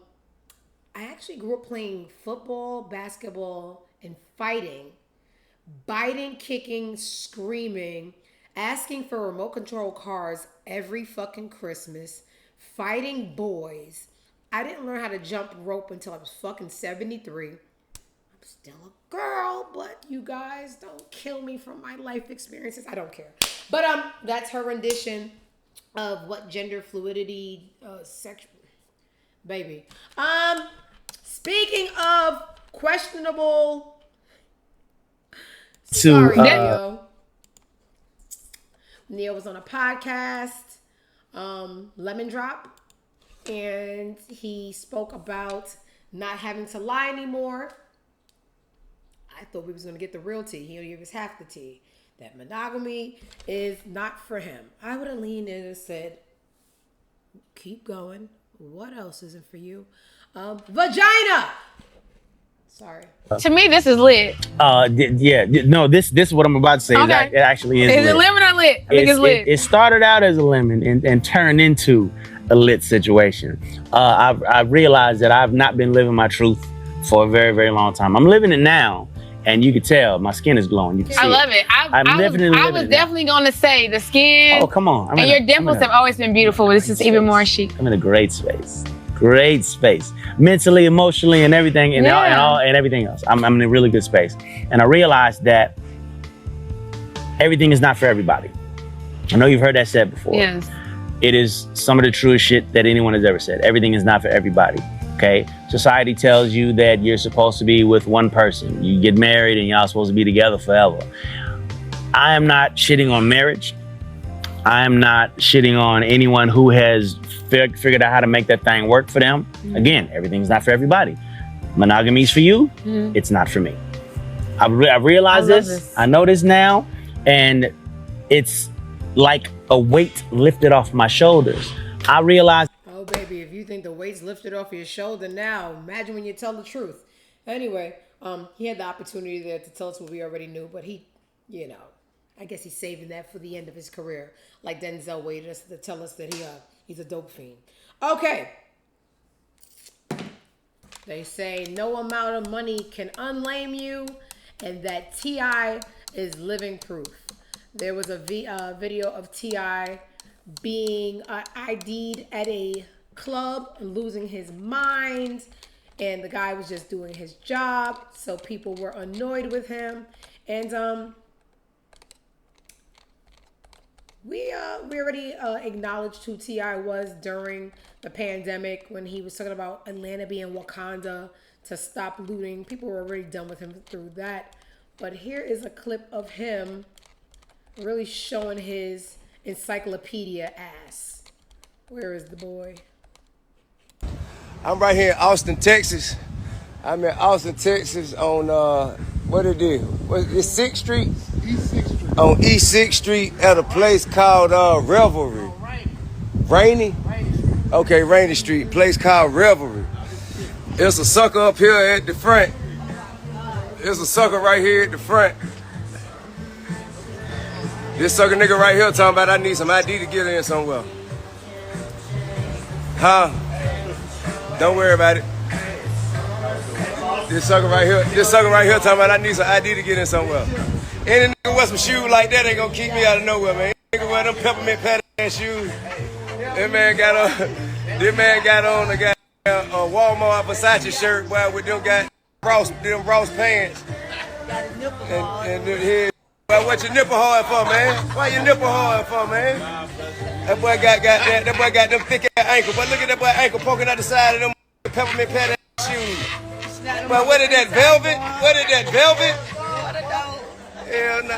actually grew up playing football, basketball, and fighting. Biting, kicking, screaming, asking for remote control cars every fucking Christmas, fighting boys. I didn't learn how to jump rope until I was fucking 73. I'm still a girl, but you guys don't kill me from my life experiences. I don't care. But that's her rendition of what gender fluidity, sexual, baby. Speaking of questionable, sorry, Neo was on a podcast, Lemon Drop, and he spoke about not having to lie anymore. I thought we was going to get the real tea. He only gave us half the tea. That monogamy is not for him. I would have leaned in and said, keep going. What else isn't for you? Vagina! Sorry. To me, this is lit. No, this is what I'm about to say. Okay. It actually is Is lit. it lemon or lit? I think it's lit. It started out as a lemon and turned into a lit situation. I realized that I've not been living my truth for a very, very long time. I'm living it now, and you can tell my skin is glowing. You can see I love it. I was definitely going to say the skin. Oh, come on. And your dimples have always been beautiful. This is even more chic. I'm in a great space. Great space. Mentally, emotionally, and everything, and everything else. I'm in a really good space. And I realized that everything is not for everybody. I know you've heard that said before. Yes. It is some of the truest shit that anyone has ever said. Everything is not for everybody. Okay? Society tells you that you're supposed to be with one person. You get married and y'all supposed to be together forever. I am not shitting on marriage. I am not shitting on anyone who has figured out how to make that thing work for them. Mm-hmm. Again, everything's not for everybody. Monogamy's for you. Mm-hmm. It's not for me. I realize this. I know this now. And it's like a weight lifted off my shoulders. I realize. Oh, baby, if you think the weight's lifted off your shoulder now, imagine when you tell the truth. Anyway, he had the opportunity there to tell us what we already knew, but he, I guess he's saving that for the end of his career. Like Denzel waited us to tell us that he's a dope fiend. Okay. They say no amount of money can unlame you, and that T.I. is living proof. There was a video of T.I. being ID'd at a club and losing his mind, and the guy was just doing his job, so people were annoyed with him. And we already acknowledged who T.I. was during the pandemic when he was talking about Atlanta being Wakanda to stop looting. People were already done with him through that. But here is a clip of him really showing his encyclopedia ass. Where is the boy? I'm right here in Austin, Texas. I'm in Austin, Texas on, what it is? It's 6th Street? East 6th Street. On East 6th Street at a place called Revelry. Rainy? Okay, Rainy Street, place called Revelry. There's a sucker up here at the front. There's a sucker right here at the front. This sucker nigga right here talking about I need some ID to get in somewhere. Huh? Don't worry about it. This sucker right here talking about I need some ID to get in somewhere. Any nigga with some shoes like that ain't gonna keep me out of nowhere, man. Nigga wear them peppermint patty ass shoes. This man got on the goddamn Walmart Versace shirt, boy, with them Ross pants. And here. Well, what your nipple hard for, man? Why your nipple hard for, man? That boy got them thick ass ankles. But look at that boy ankle poking out the side of them peppermint patty shoes. But what is that, velvet? What is that, velvet? Hell no.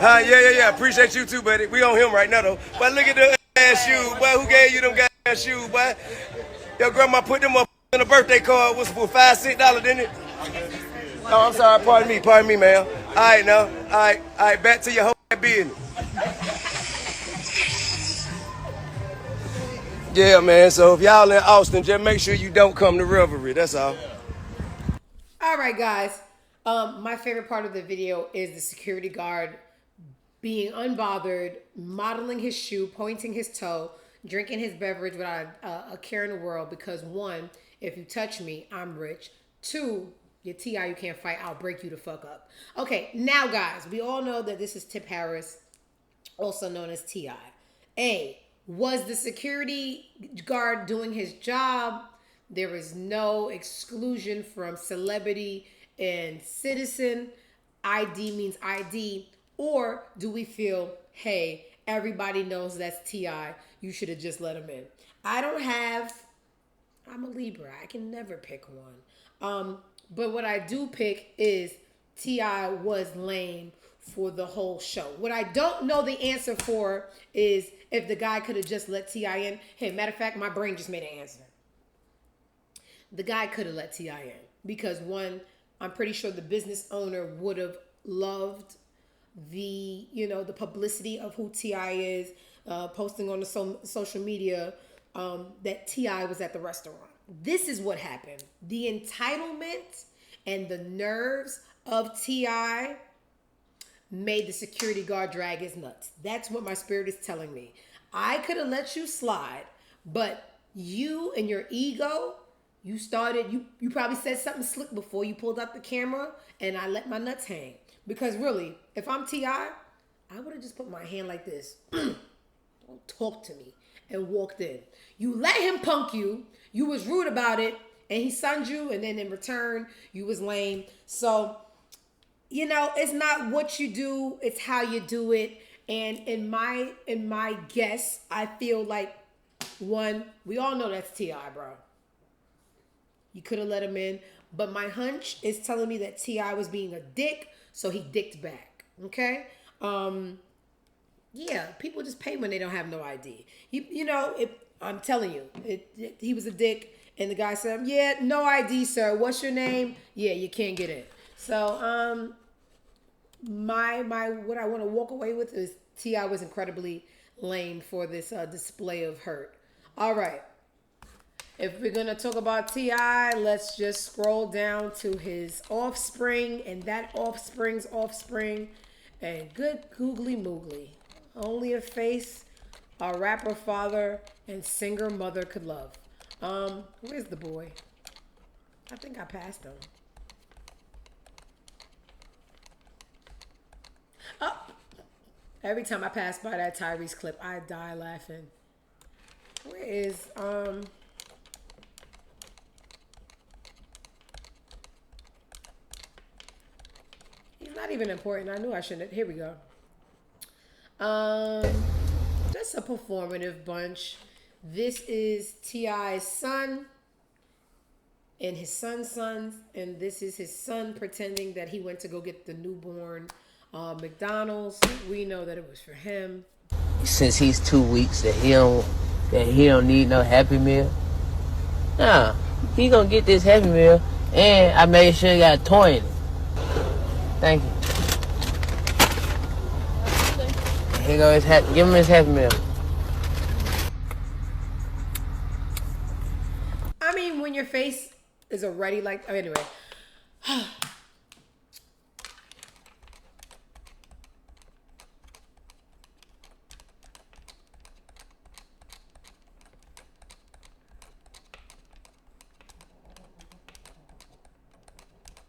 Huh? Yeah. Appreciate you too, buddy. We on him right now though. But look at the ass shoes, boy. Who gave you them goddamn shoes, boy? Your grandma put them up in a birthday card. Was for $5, $6, didn't it? Oh, I'm sorry. Pardon me, man. All right, now. All right, back to your whole business. Yeah, man. So if y'all in Austin, just make sure you don't come to Revelry. That's all. All right, guys. My favorite part of the video is the security guard being unbothered, modeling his shoe, pointing his toe, drinking his beverage without a care in the world. Because one, if you touch me, I'm rich. Two, your T.I. you can't fight. I'll break you the fuck up. Okay, now guys, we all know that this is Tip Harris, also known as T.I. Was the security guard doing his job? There is no exclusion from celebrity and citizen. ID means ID. Or do we feel, hey, everybody knows that's T.I. You should have just let him in. I'm a Libra. I can never pick one. But what I do pick is T.I. was lame for the whole show. What I don't know the answer for is if the guy could have just let T.I. in. Hey, matter of fact, my brain just made an answer. The guy could have let T.I. in. Because one, I'm pretty sure the business owner would have loved the publicity of who T.I. is, posting on the social media that T.I. was at the restaurant. This is what happened. The entitlement and the nerves of T.I. made the security guard drag his nuts. That's what my spirit is telling me. I could have let you slide, but you and your ego, you probably said something slick before you pulled out the camera, and I let my nuts hang. Because really, if I'm T.I., I would have just put my hand like this. Don't talk to me. And walked in. You let him punk you. You was rude about it. And he sunned you. And then in return, you was lame. So, it's not what you do. It's how you do it. And in my guess, I feel like, one, we all know that's T.I., bro. You could have let him in. But my hunch is telling me that T.I. was being a dick. So he dicked back. Okay? Yeah, people just pay when they don't have no ID. I'm telling you, he was a dick, and the guy said, "Yeah, no ID, sir. What's your name? Yeah, you can't get in." So, my what I want to walk away with is T.I. was incredibly lame for this display of hurt. All right, if we're gonna talk about T.I., let's just scroll down to his offspring and that offspring's offspring, and good googly moogly. Only a face a rapper father and singer mother could love. Where's the boy? I think I passed him. Oh, every time I pass by that Tyrese clip, I die laughing. Where is he's not even important. I knew I shouldn't. Here we go. Just a performative bunch. This is T.I.'s son and his son's sons, and this is his son pretending that he went to go get the newborn McDonald's. We know that it was for him. Since he's 2 weeks that he don't need no Happy Meal. Nah, he gonna get this Happy Meal, and I made sure he got a toy in it. Thank you. Here go his give him his Happy Meal. I mean, when your face is already like, anyway.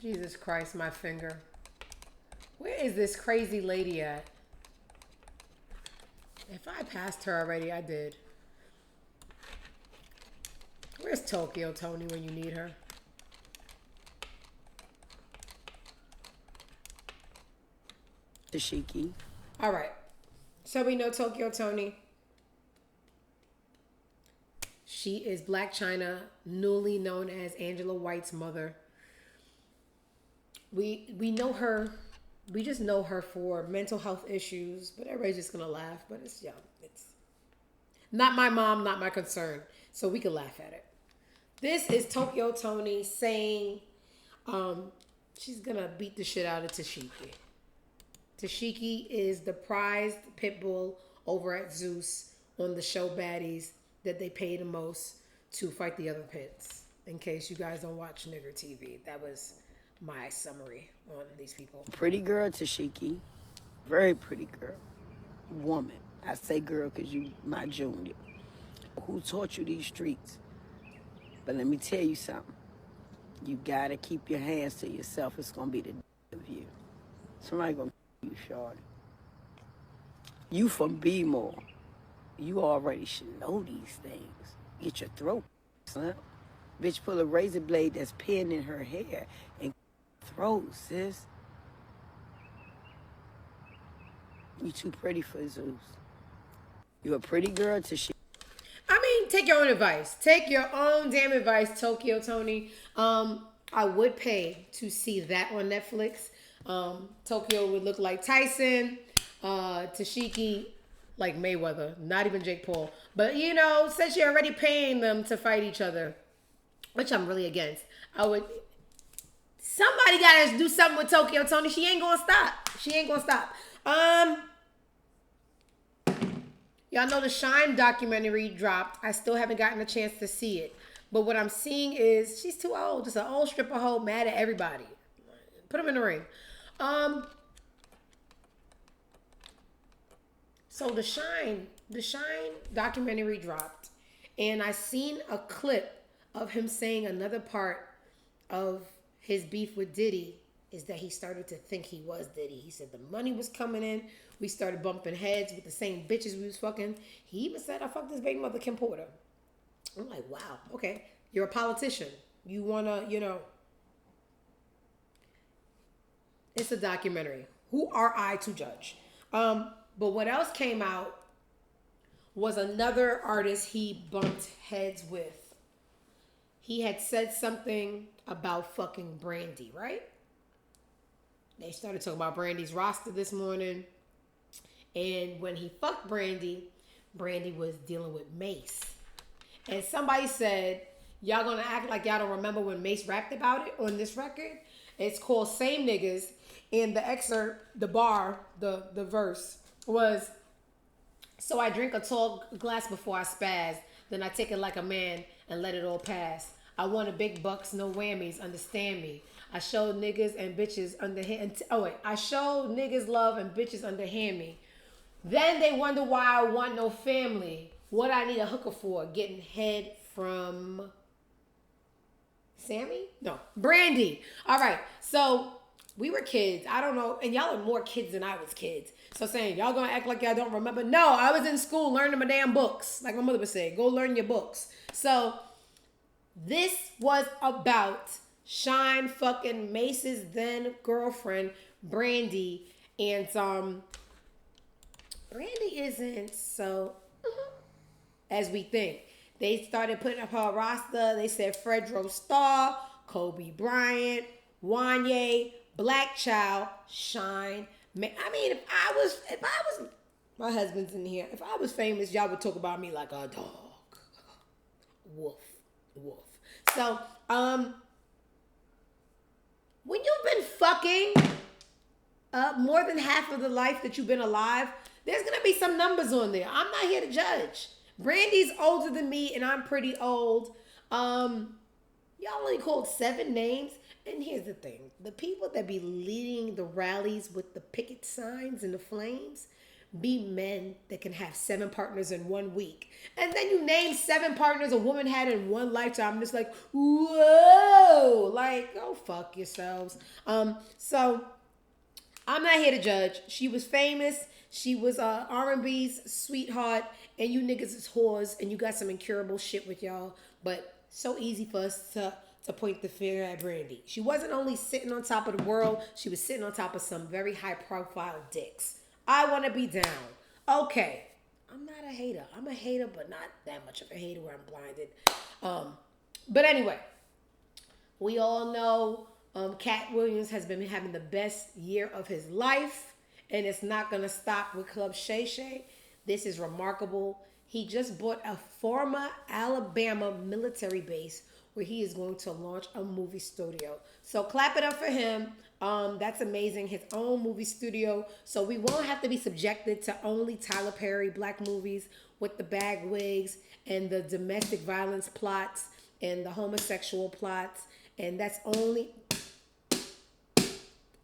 Jesus Christ, my finger. Where is this crazy lady at? If I passed her already, I did. Where's Tokyo Tony when you need her? Dashiki. All right. So we know Tokyo Tony. She is Black China, newly known as Angela White's mother. We know her. We just know her for mental health issues, but everybody's just gonna laugh. But it's it's not my mom, not my concern. So we can laugh at it. This is Tokyo Tony saying she's gonna beat the shit out of Tashiki. Tashiki is the prized pit bull over at Zeus on the show Baddies that they pay the most to fight the other pits. In case you guys don't watch Nigger TV, that was my summary on these people. Pretty girl, Tashiki. Very pretty girl. Woman. I say girl because you my junior. Who taught you these streets? But let me tell you something. You gotta keep your hands to yourself. It's gonna be the of you. Somebody gonna you, shorty. You from B-More. You already should know these things. Get your throat, son. Bitch pull a razor blade that's pinned in her hair and throat, sis. You too pretty for Zeus. You a pretty girl to shit. I mean, take your own advice. Take your own damn advice, Tokyo Tony. I would pay to see that on Netflix. Tokyo would look like Tyson. Tashiki like Mayweather. Not even Jake Paul. But, you know, since you're already paying them to fight each other, which I'm really against, somebody gotta do something with Tokyo Tony. She ain't gonna stop. Y'all know the Shyne documentary dropped. I still haven't gotten a chance to see it. But what I'm seeing is she's too old. Just an old stripper hoe mad at everybody. Put him in the ring. So the Shyne documentary dropped. And I seen a clip of him saying another part of his beef with Diddy is that he started to think he was Diddy. He said the money was coming in. We started bumping heads with the same bitches we was fucking. He even said, I fucked his baby mother, Kim Porter. I'm like, wow, okay. You're a politician. You want to, you know. It's a documentary. Who are I to judge? But what else came out was another artist he bumped heads with. He had said something about fucking Brandy, right? They started talking about Brandy's roster this morning. And when he fucked Brandy, Brandy was dealing with Mace. And somebody said, y'all gonna act like y'all don't remember when Mace rapped about it on this record? It's called Same Niggas. And the excerpt, the bar, the verse was, so I drink a tall glass before I spaz. Then I take it like a man and let it all pass. I wanted big bucks, no whammies, understand me. I showed niggas and bitches underhand. I showed niggas love and bitches underhand me. Then they wonder why I want no family. What I need a hooker for? Getting head from Sammy? No, Brandy. All right. So we were kids. I don't know. And y'all are more kids than I was kids. So saying y'all gonna act like y'all don't remember. No, I was in school learning my damn books. Like my mother would say, go learn your books. So this was about Shyne fucking Mace's then girlfriend, Brandy. And Brandy isn't so as we think. They started putting up her roster. They said Fredro Starr, Kobe Bryant, Wanye, Black Child, Shyne. I mean, if I was, my husband's in here. If I was famous, y'all would talk about me like a dog. Woof. So, when you've been fucking more than half of the life that you've been alive, there's going to be some numbers on there. I'm not here to judge. Brandy's older than me, and I'm pretty old. Y'all only called 7 names. And here's the thing. The people that be leading the rallies with the picket signs and the flames be men that can have 7 partners in 1 week. And then you name 7 partners a woman had in one lifetime. And it's like, whoa. Like, go fuck yourselves. So I'm not here to judge. She was famous. She was R&B's sweetheart. And you niggas is whores. And you got some incurable shit with y'all. But so easy for us to point the finger at Brandy. She wasn't only sitting on top of the world. She was sitting on top of some very high profile dicks. I want to be down. Okay. I'm not a hater. I'm a hater, but not that much of a hater where I'm blinded. But anyway, we all know Katt Williams has been having the best year of his life, and it's not going to stop with Club Shay. This is remarkable. He just bought a former Alabama military base where he is going to launch a movie studio. So clap it up for him. That's amazing. His own movie studio. So we won't have to be subjected to only Tyler Perry black movies with the bag wigs and the domestic violence plots and the homosexual plots. And that's only...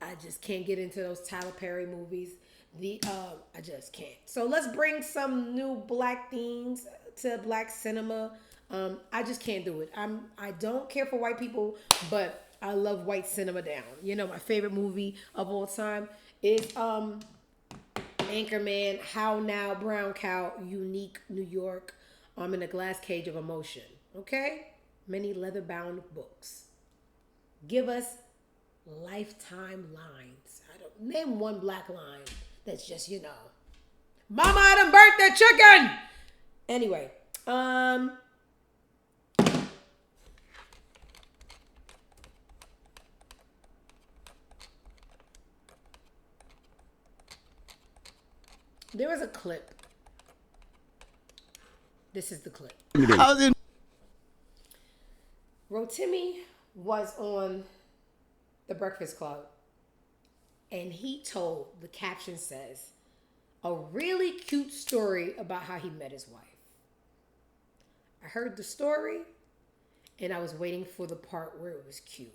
I just can't get into those Tyler Perry movies. I just can't. So let's bring some new black themes to black cinema. I just can't do it. I don't care for white people, but I love white cinema down. You know, my favorite movie of all time is Anchorman, How Now, Brown Cow, Unique, New York. I'm in a glass cage of emotion. Okay? many leather-bound books. Give us lifetime lines. I don't name one black line that's just, you know, Mama, I done burnt the chicken. Anyway, there was a clip. This is the clip. Rotimi was on The Breakfast Club, and he told, the caption says, a really cute story about how he met his wife. I heard the story, and I was waiting for the part where it was cute.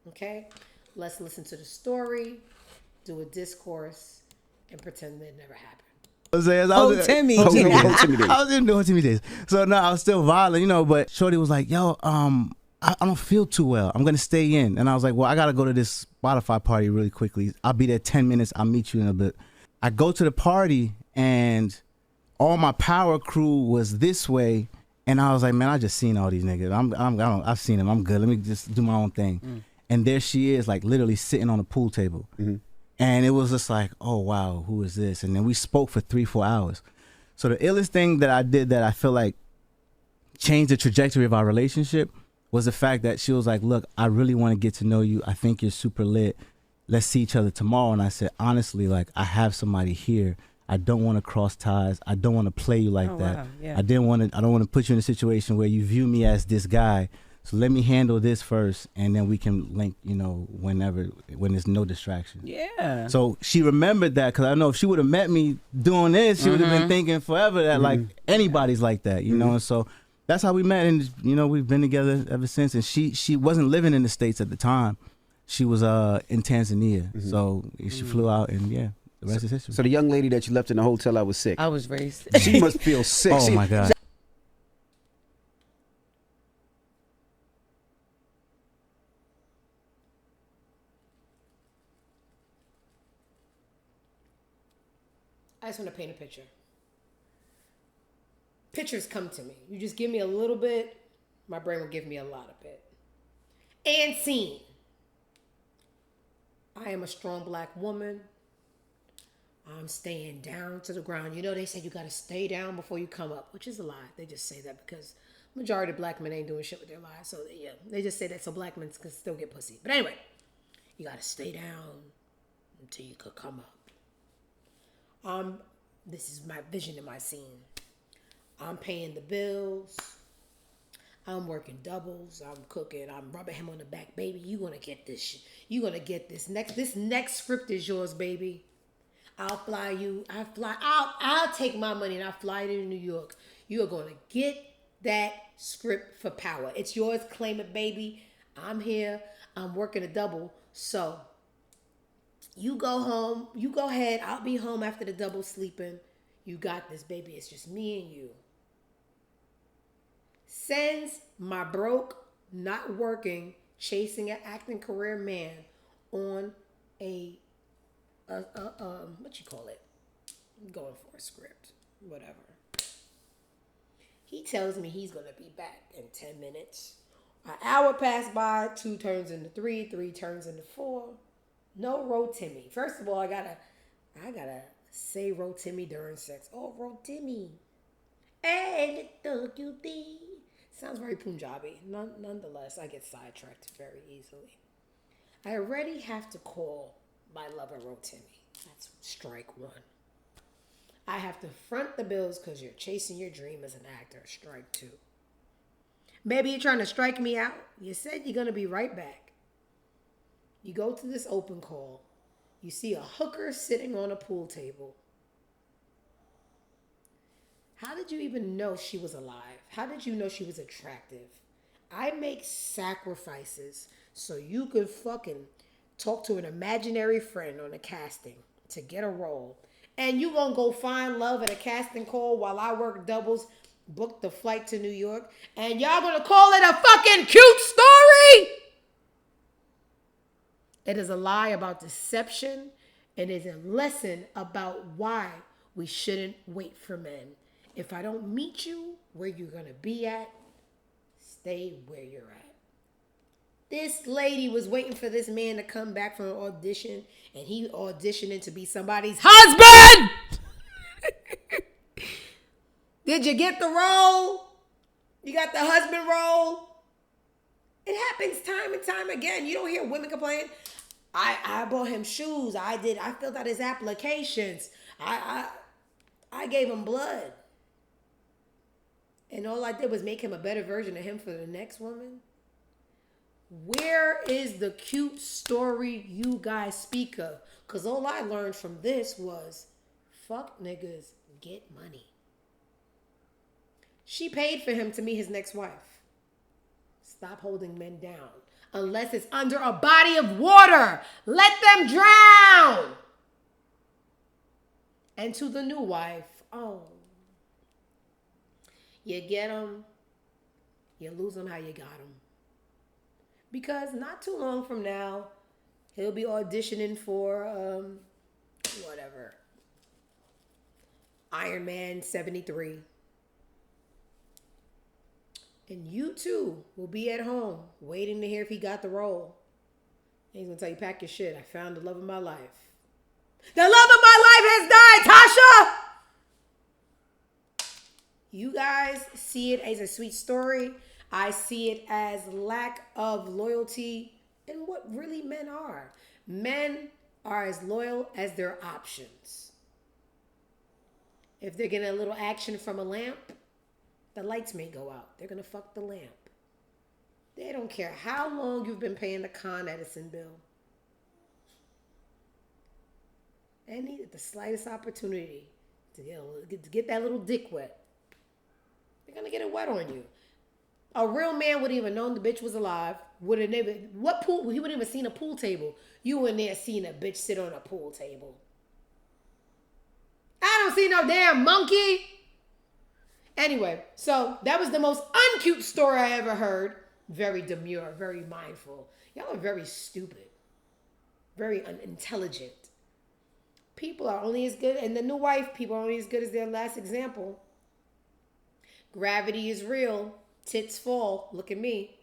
Okay? Let's listen to the story, do a discourse, and pretend that it never happened. Timmy. I was in doing Timmy days. So no, I was still violent, you know, but Shorty was like, yo, I don't feel too well. I'm gonna stay in. And I was like, well, I gotta go to this Spotify party really quickly. I'll be there 10 minutes. I'll meet you in a bit. I go to the party and all my power crew was this way. And I was like, man, I just seen all these niggas. I've seen them. I'm good. Let me just do my own thing. And there she is, like literally sitting on a pool table. And it was just like, oh, wow, who is this? And then we spoke for 3-4 hours. So the illest thing that I did that I feel like changed the trajectory of our relationship was the fact that she was like, look, I really want to get to know you. I think you're super lit. Let's see each other tomorrow. And I said, honestly, like, I have somebody here. I don't want to cross ties. I don't want to play you like that. Wow. Yeah. I don't want to put you in a situation where you view me as this guy. So let me handle this first, and then we can link, you know, when there's no distraction. Yeah. So she remembered that, because I know if she would have met me doing this, she would have been thinking forever that, like, anybody's like that, you know? And so that's how we met, and, you know, we've been together ever since. And she wasn't living in the States at the time. She was in Tanzania. So she flew out, and, yeah, the rest is history. So the young lady that you left in the hotel, I was sick. I was very sick. She must feel sick. Oh, my God. I just want to paint a picture. Pictures come to me. You just give me a little bit, my brain will give me a lot of it. And scene. I am a strong black woman. I'm staying down to the ground. You know, they say you got to stay down before you come up, which is a lie. They just say that because majority of black men ain't doing shit with their lives. So, yeah, they just say that so black men can still get pussy. But anyway, you got to stay down until you could come up. This is my vision in my scene. I'm paying the bills. I'm working doubles. I'm cooking. I'm rubbing him on the back. Baby, you gonna get this shit. You gonna get this next script is yours, baby. I'll fly you. I'll take my money and I'll fly you to New York. You are gonna get that script for power. It's yours. Claim it, baby. I'm here. I'm working a double. So you go home. You go ahead. I'll be home after the double sleeping. You got this, baby. It's just me and you. Sends my broke, not working, chasing an acting career man on a what you call it? I'm going for a script. Whatever. He tells me he's gonna be back in 10 minutes. An hour passed by, 2 turns into 3, 3 turns into 4. No Rotimi. First of all, I gotta say Rotimi during sex. Oh, Rotimi. Hey, little cutie. Sounds very Punjabi. Nonetheless, I get sidetracked very easily. I already have to call my lover Rotimi. That's strike 1. I have to front the bills because you're chasing your dream as an actor. Strike 2. Maybe you're trying to strike me out. You said you're going to be right back. You go to this open call. You see a hooker sitting on a pool table. How did you even know she was alive? How did you know she was attractive? I make sacrifices so you could fucking talk to an imaginary friend on a casting to get a role. And you gonna go find love at a casting call while I work doubles, book the flight to New York, and y'all gonna call it a fucking cute story? It is a lie about deception. It is a lesson about why we shouldn't wait for men. If I don't meet you where you're gonna be at, stay stay where you're at. This lady was waiting for this man to come back from an audition, and he auditioning to be somebody's husband. Did you get the role? You got the husband role? It happens time and time again. You don't hear women complain. I bought him shoes. I filled out his applications. I gave him blood. And all I did was make him a better version of him for the next woman. Where is the cute story you guys speak of? Because all I learned from this was, fuck niggas, get money. She paid for him to meet his next wife. Stop holding men down. Unless it's under a body of water. Let them drown. And to the new wife, oh, you get them, you lose them how you got them. Because not too long from now, he'll be auditioning for, whatever, Iron Man 73. And you too will be at home waiting to hear if he got the role. And he's going to tell you, pack your shit. I found the love of my life. The love of my life has died, Tasha! You guys see it as a sweet story. I see it as lack of loyalty in what really men are. Men are as loyal as their options. If they're getting a little action from a lamp, the lights may go out. They're going to fuck the lamp. They don't care how long you've been paying the Con Edison bill. They needed the slightest opportunity to get that little dick wet. They're going to get it wet on you. A real man wouldn't even known the bitch was alive. Would have never, what pool, he wouldn't even seen a pool table. You in there seen a bitch sit on a pool table. I don't see no damn monkey. Anyway, so that was the most uncute story I ever heard. Very demure, very mindful. Y'all are very stupid. Very unintelligent. People are only as good, and the new wife, people are only as good as their last example. Gravity is real. Tits fall. Look at me.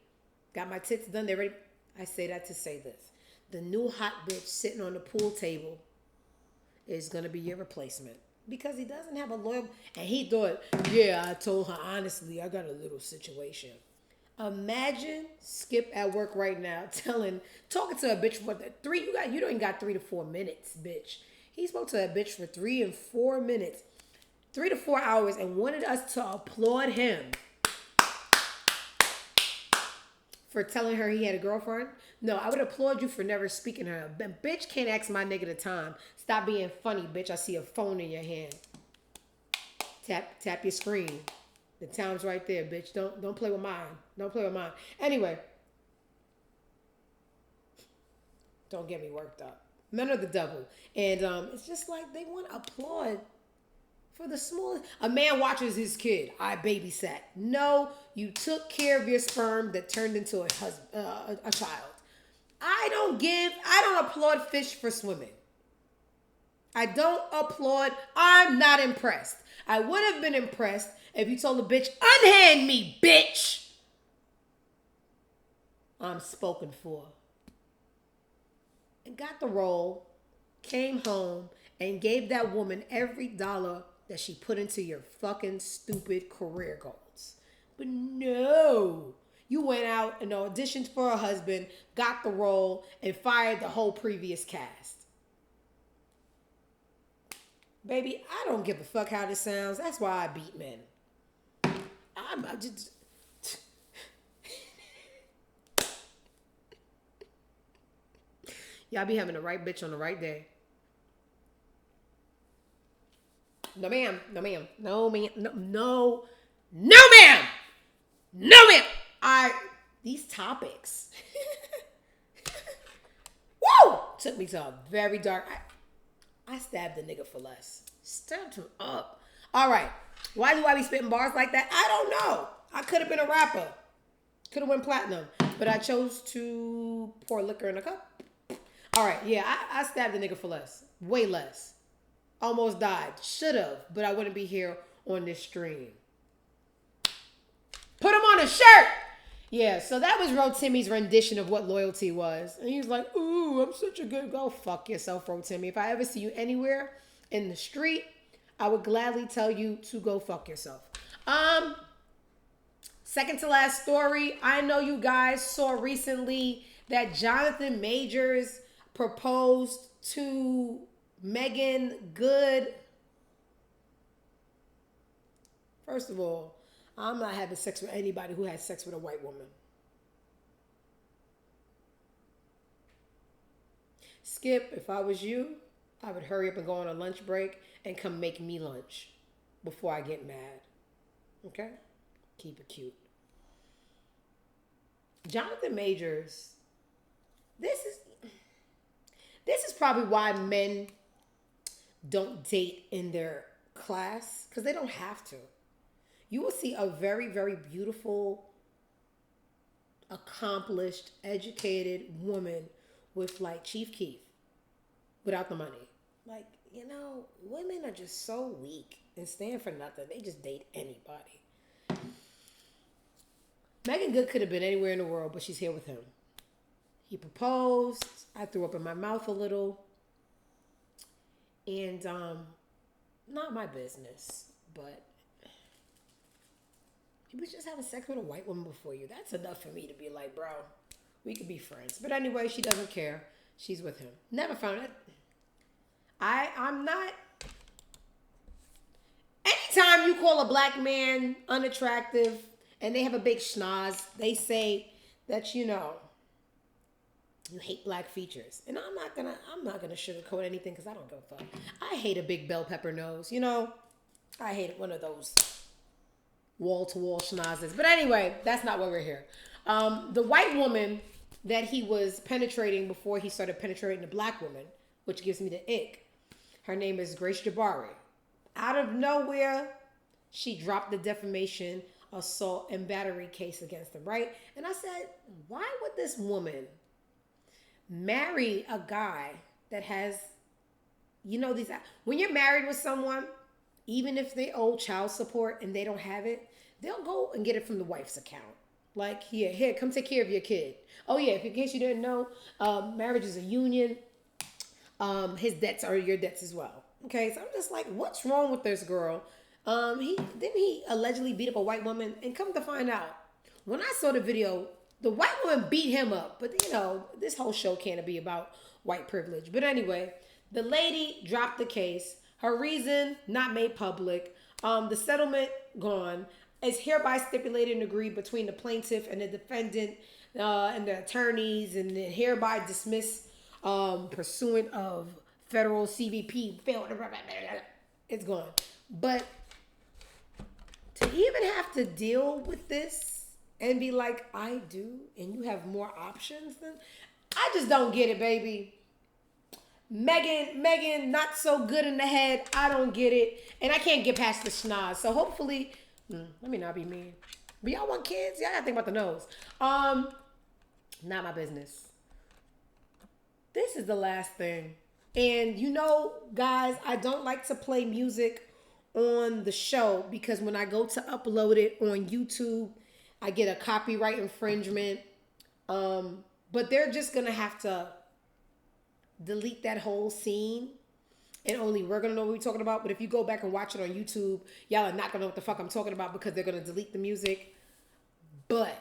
Got my tits done. They're ready. I say that to say this. The new hot bitch sitting on the pool table is going to be your replacement. Because he doesn't have a loyal... And he thought, yeah, I told her, honestly, I got a little situation. Imagine Skip at work right now talking to a bitch for you don't even got 3 to 4 minutes, bitch. He spoke to a bitch for 3 and 4 minutes. 3 to 4 hours and wanted us to applaud him for telling her he had a girlfriend. No, I would applaud you for never speaking to her. Bitch can't ask my nigga the time. Stop being funny, bitch. I see a phone in your hand. Tap your screen. The time's right there, bitch. Don't play with mine. Don't play with mine. Anyway. Don't get me worked up. Men are the devil. And it's just like they want to applaud for the smallest. A man watches his kid. I babysat. No, you took care of your sperm that turned into a child. I don't applaud fish for swimming. I don't applaud. I'm not impressed. I would have been impressed if you told the bitch, unhand me, bitch. I'm spoken for. And got the role, came home, and gave that woman every dollar that she put into your fucking stupid career goals. But no, you went out and auditioned for a husband, got the role, and fired the whole previous cast. Baby, I don't give a fuck how this sounds. That's why I beat men. I'm just... Y'all be having the right bitch on the right day. No, ma'am. No, ma'am. No, ma'am. No, no. No, ma'am. No, ma'am. These topics. Woo! Took me to a very dark... I stabbed the nigga for less. Stabbed him up. All right. Why do I be spitting bars like that? I don't know. I could have been a rapper. Could have went platinum. But I chose to pour liquor in a cup. All right. Yeah, I stabbed the nigga for less. Way less. Almost died. Should have. But I wouldn't be here on this stream. Put him on a shirt. Yeah, so that was Rotimi's rendition of what loyalty was. And he was like, ooh, I'm such a good girl. Fuck yourself, Rotimi. If I ever see you anywhere in the street, I would gladly tell you to go fuck yourself. Second to last story. I know you guys saw recently that Jonathan Majors proposed to Megan Good. First of all, I'm not having sex with anybody who has sex with a white woman. Skip, if I was you, I would hurry up and go on a lunch break and come make me lunch before I get mad. Okay? Keep it cute. Jonathan Majors, this is probably why men don't date in their class, because they don't have to. You will see a very, very beautiful, accomplished, educated woman with like Chief Keef without the money. Like, you know, women are just so weak and stand for nothing. They just date anybody. Megan Good could have been anywhere in the world, but she's here with him. He proposed. I threw up in my mouth a little. And, not my business, but he was just having sex with a white woman before you. That's enough for me to be like, bro, we could be friends. But anyway, she doesn't care. She's with him. Never found it. I'm not. Anytime you call a black man unattractive and they have a big schnoz, they say that, you know, you hate black features. And I'm not gonna sugarcoat anything because I don't give a fuck. I hate a big bell pepper nose. You know, I hate one of those wall-to-wall schnozzes. But anyway, that's not why we're here. The white woman that he was penetrating before he started penetrating the black woman, which gives me the ick. Her name is Grace Jabari. Out of nowhere, she dropped the defamation, assault, and battery case against him, right? And I said, why would this woman marry a guy that has, you know, these, when you're married with someone, even if they owe child support and they don't have it, they'll go and get it from the wife's account. Like, here, come take care of your kid. Oh yeah, in case you didn't know, marriage is a union. His debts are your debts as well. Okay, so I'm just like, what's wrong with this girl? He allegedly beat up a white woman, and come to find out, when I saw the video, the white woman beat him up. But you know, this whole show can't be about white privilege. But anyway, the lady dropped the case. Her reason not made public. The settlement gone. It's hereby stipulated and agreed between the plaintiff and the defendant and the attorneys, and hereby dismissed pursuant of federal CVP. It's gone. But to even have to deal with this and be like, I do, and you have more options than, I just don't get it, baby. Megan, not so good in the head. I don't get it. And I can't get past the schnoz. So hopefully, let me not be mean. But y'all want kids? Y'all gotta think about the nose. Not my business. This is the last thing. And you know, guys, I don't like to play music on the show because when I go to upload it on YouTube, I get a copyright infringement. But they're just gonna have to delete that whole scene, and only we're gonna know what we're talking about. But if you go back and watch it on YouTube, y'all are not gonna know what the fuck I'm talking about because they're gonna delete the music. But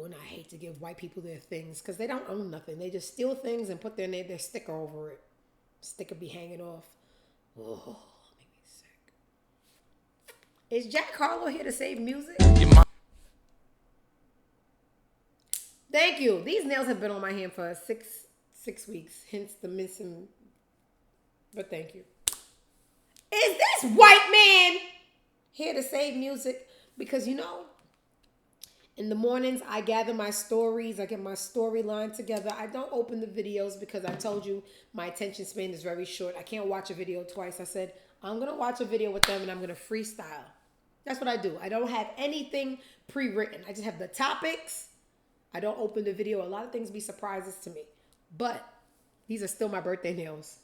and I hate to give white people their things because they don't own nothing. They just steal things and put their sticker over it. Sticker be hanging off. Oh, make me sick. Is Jack Harlow here to save music? Thank you. These nails have been on my hand for six weeks, hence the missing. But thank you. Is this white man here to save music? Because you know, in the mornings I gather my stories, I get my storyline together. I don't open the videos because I told you my attention span is very short. I can't watch a video twice. I said I'm gonna watch a video with them and I'm gonna freestyle. That's what I do. I don't have anything pre-written. I just have the topics. I don't open the video. A lot of things be surprises to me. But these are still my birthday nails.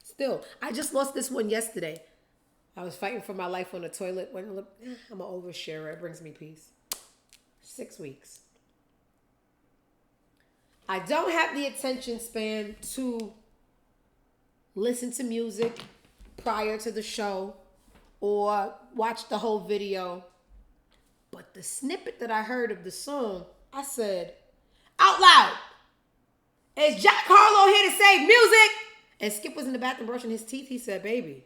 Still. I just lost this one yesterday. I was fighting for my life on the toilet. I'm an oversharer. It brings me peace. 6 weeks. I don't have the attention span to listen to music prior to the show or watch the whole video. But the snippet that I heard of the song, I said, out loud, is Jack Harlow here to save music? And Skip was in the bathroom brushing his teeth. He said, baby,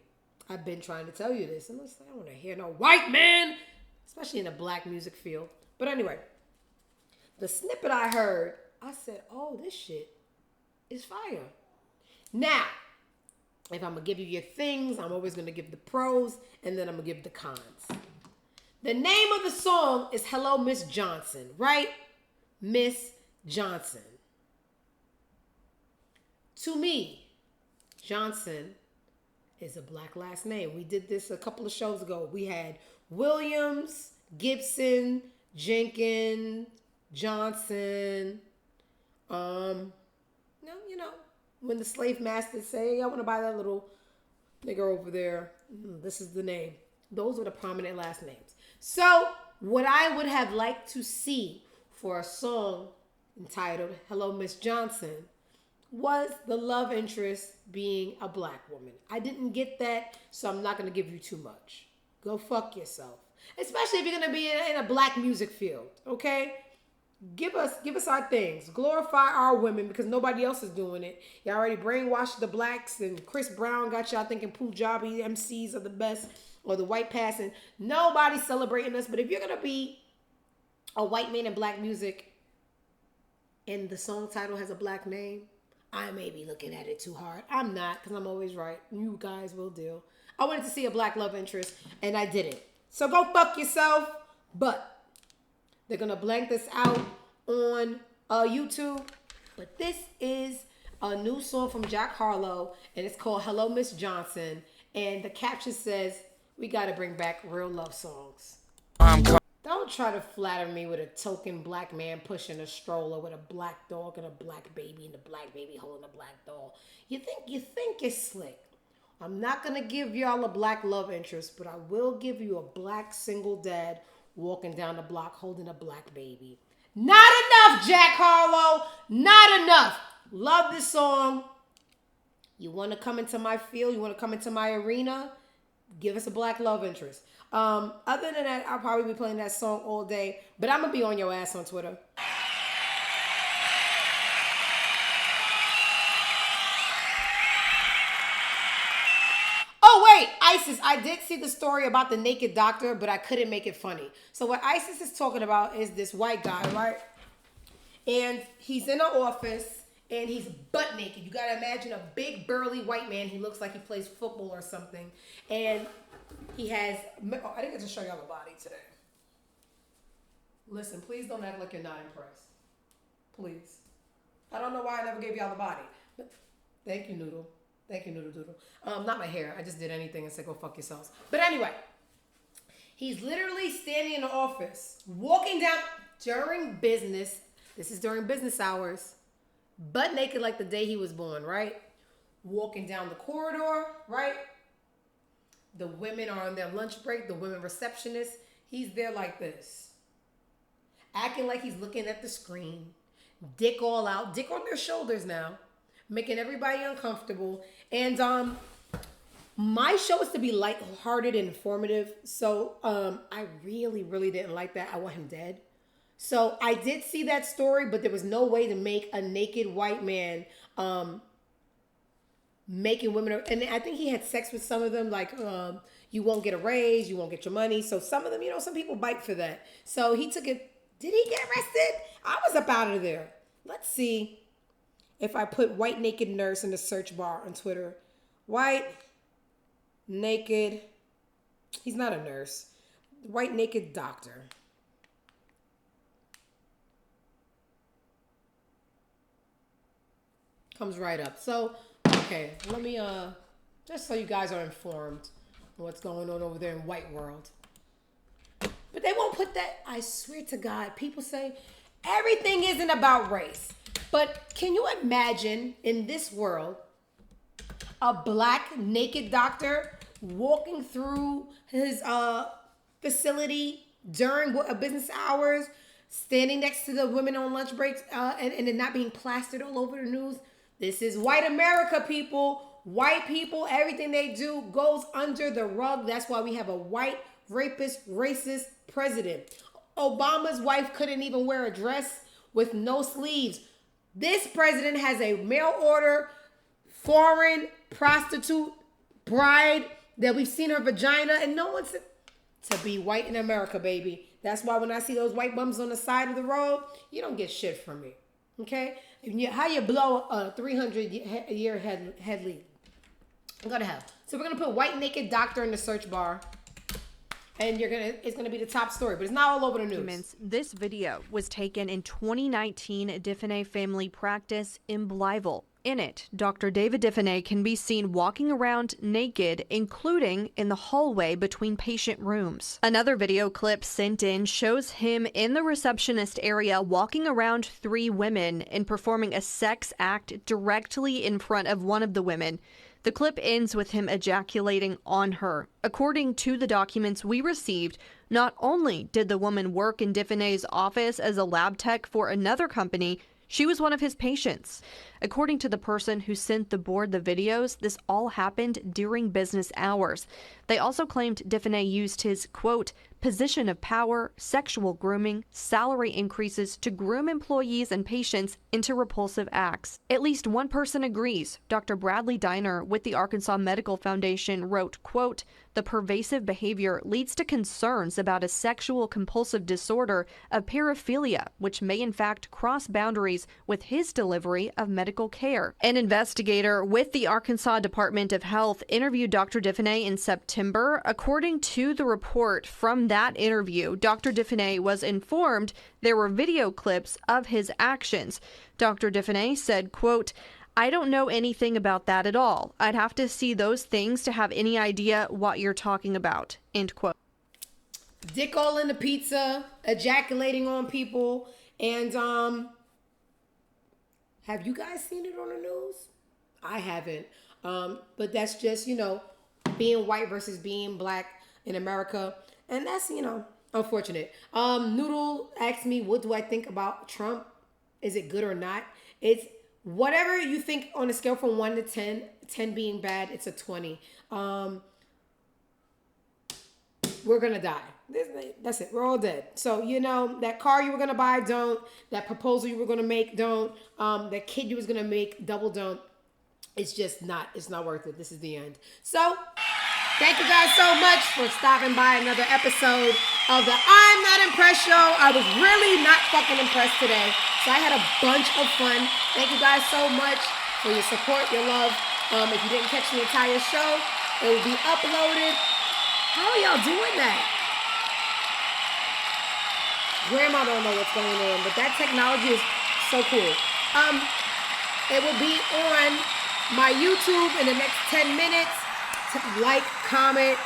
I've been trying to tell you this. And I was like, I don't want to hear no white man, especially in the black music field. But anyway, the snippet I heard, I said, oh, this shit is fire. Now, if I'm going to give you your things, I'm always going to give the pros, and then I'm going to give the cons. The name of the song is Hello, Miss Johnson, right? Miss Johnson. To me, Johnson is a black last name. We did this a couple of shows ago. We had Williams, Gibson, Jenkins, Johnson. When the slave masters say, I want to buy that little nigga over there. This is the name. Those were the prominent last names. So what I would have liked to see for a song entitled Hello, Miss Johnson was the love interest being a black woman. I didn't get that, so I'm not going to give you too much. Go fuck yourself. Especially if you're going to be in a black music field, okay? Give us our things. Glorify our women because nobody else is doing it. Y'all already brainwashed the blacks and Chris Brown got y'all thinking Punjabi MCs are the best or the white passing. Nobody's celebrating us. But if you're going to be a white man in black music and the song title has a black name, I may be looking at it too hard. I'm not because I'm always right. You guys will deal. I wanted to see a black love interest and I didn't. So go fuck yourself. But they're going to blank this out on YouTube. But this is a new song from Jack Harlow, and it's called Hello, Miss Johnson. And the caption says, we got to bring back real love songs. Don't try to flatter me with a token black man pushing a stroller with a black dog and a black baby, and the black baby holding a black doll. You think it's slick. I'm not going to give y'all a black love interest, but I will give you a black single dad walking down the block holding a black baby. Not enough, Jack Harlow. Not enough. Love this song. You want to come into my field? You want to come into my arena? Give us a black love interest. Other than that, I'll probably be playing that song all day. But I'm going to be on your ass on Twitter. Oh, wait, ISIS. I did see the story about the naked doctor, but I couldn't make it funny. So what ISIS is talking about is this white guy, right? And he's in an office, and he's butt naked. You got to imagine a big, burly white man. He looks like he plays football or something. And he has... Oh, I didn't get to show y'all the body today. Listen, please don't act like you're not impressed. Please. I don't know why I never gave y'all the body. But thank you, Noodle. Thank you, Noodle Doodle. Not my hair. I just did anything and said, go fuck yourselves. But anyway, he's literally standing in the office, walking down during business. This is during business hours. Butt naked like the day he was born, right? Walking down the corridor, right? The women are on their lunch break. The women receptionists. He's there like this. Acting like he's looking at the screen. Dick all out. Dick on their shoulders now. Making everybody uncomfortable. And my show is to be lighthearted and informative. So I really, really didn't like that. I want him dead. So I did see that story, but there was no way to make a naked white man making women. And I think he had sex with some of them. Like, you won't get a raise. You won't get your money. So some of them, some people bite for that. So he took it. Did he get arrested? I was up out of there. Let's see. If I put white naked nurse in the search bar on Twitter. White naked. He's not a nurse. White naked doctor. Comes right up. So, okay. Let me, just so you guys are informed on what's going on over there in white world. But they won't put that. I swear to God. People say everything isn't about race. But can you imagine in this world a black naked doctor walking through his facility during business hours, standing next to the women on lunch breaks, and it not being plastered all over the news. This is white America, people. White people, everything they do goes under the rug. That's why we have a white, rapist, racist president. Obama's wife couldn't even wear a dress with no sleeves. This president has a mail order foreign prostitute bride that we've seen her vagina, and no one's to be white in America, baby. That's why when I see those white bums on the side of the road, you don't get shit from me. Okay? How you blow a 300-year head lead? Go to hell. So we're gonna put white naked doctor in the search bar, and it's gonna be the top story, but it's not all over the news. This video was taken in 2019 at Diffenay Family Practice in Blytheville. In it, Dr. David Diffenay can be seen walking around naked, including in the hallway between patient rooms. Another video clip sent in shows him in the receptionist area walking around 3 women and performing a sex act directly in front of one of the women. The clip ends with him ejaculating on her. According to the documents we received, not only did the woman work in Diffenay's office as a lab tech for another company, she was one of his patients. According to the person who sent the board the videos, this all happened during business hours. They also claimed Diffenay used his, quote, position of power, sexual grooming, salary increases to groom employees and patients into repulsive acts. At least one person agrees. Dr. Bradley Diner with the Arkansas Medical Foundation wrote, quote, the pervasive behavior leads to concerns about a sexual compulsive disorder of paraphilia, which may in fact cross boundaries with his delivery of medical care. An investigator with the Arkansas Department of Health interviewed Dr. Diffenay in September. According to the report from that interview, Dr. Diffenay was informed there were video clips of his actions. Dr. Diffenay said, quote, I don't know anything about that at all. I'd have to see those things to have any idea what you're talking about, end quote. Dick all in the pizza, ejaculating on people, and have you guys seen it on the news? I haven't. But that's just, being white versus being black in America. And that's, unfortunate. Noodle asked me, what do I think about Trump? Is it good or not? It's whatever you think on a scale from 1 to 10, 10 being bad, it's a 20. We're going to die. That's it. We're all dead. So, that car you were going to buy, don't. That proposal you were going to make, don't. That kid you was going to make, double don't. It's just not, it's not worth it. This is the end. So, thank you guys so much for stopping by another episode of the I'm Not Impressed show. I was really not fucking impressed today. So I had a bunch of fun. Thank you guys so much for your support, your love. If you didn't catch the entire show, it will be uploaded. How are y'all doing that? Grandma don't know what's going on, but that technology is so cool. It will be on my YouTube in the next 10 minutes. Like, comment.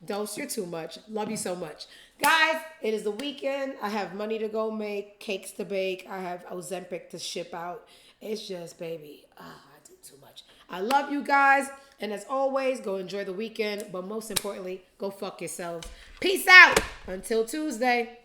Dose, you're too much. Love you so much. Guys, it is the weekend. I have money to go make, cakes to bake. I have Ozempic to ship out. It's just, baby, I do too much. I love you guys. And as always, go enjoy the weekend. But most importantly, go fuck yourselves. Peace out. Until Tuesday.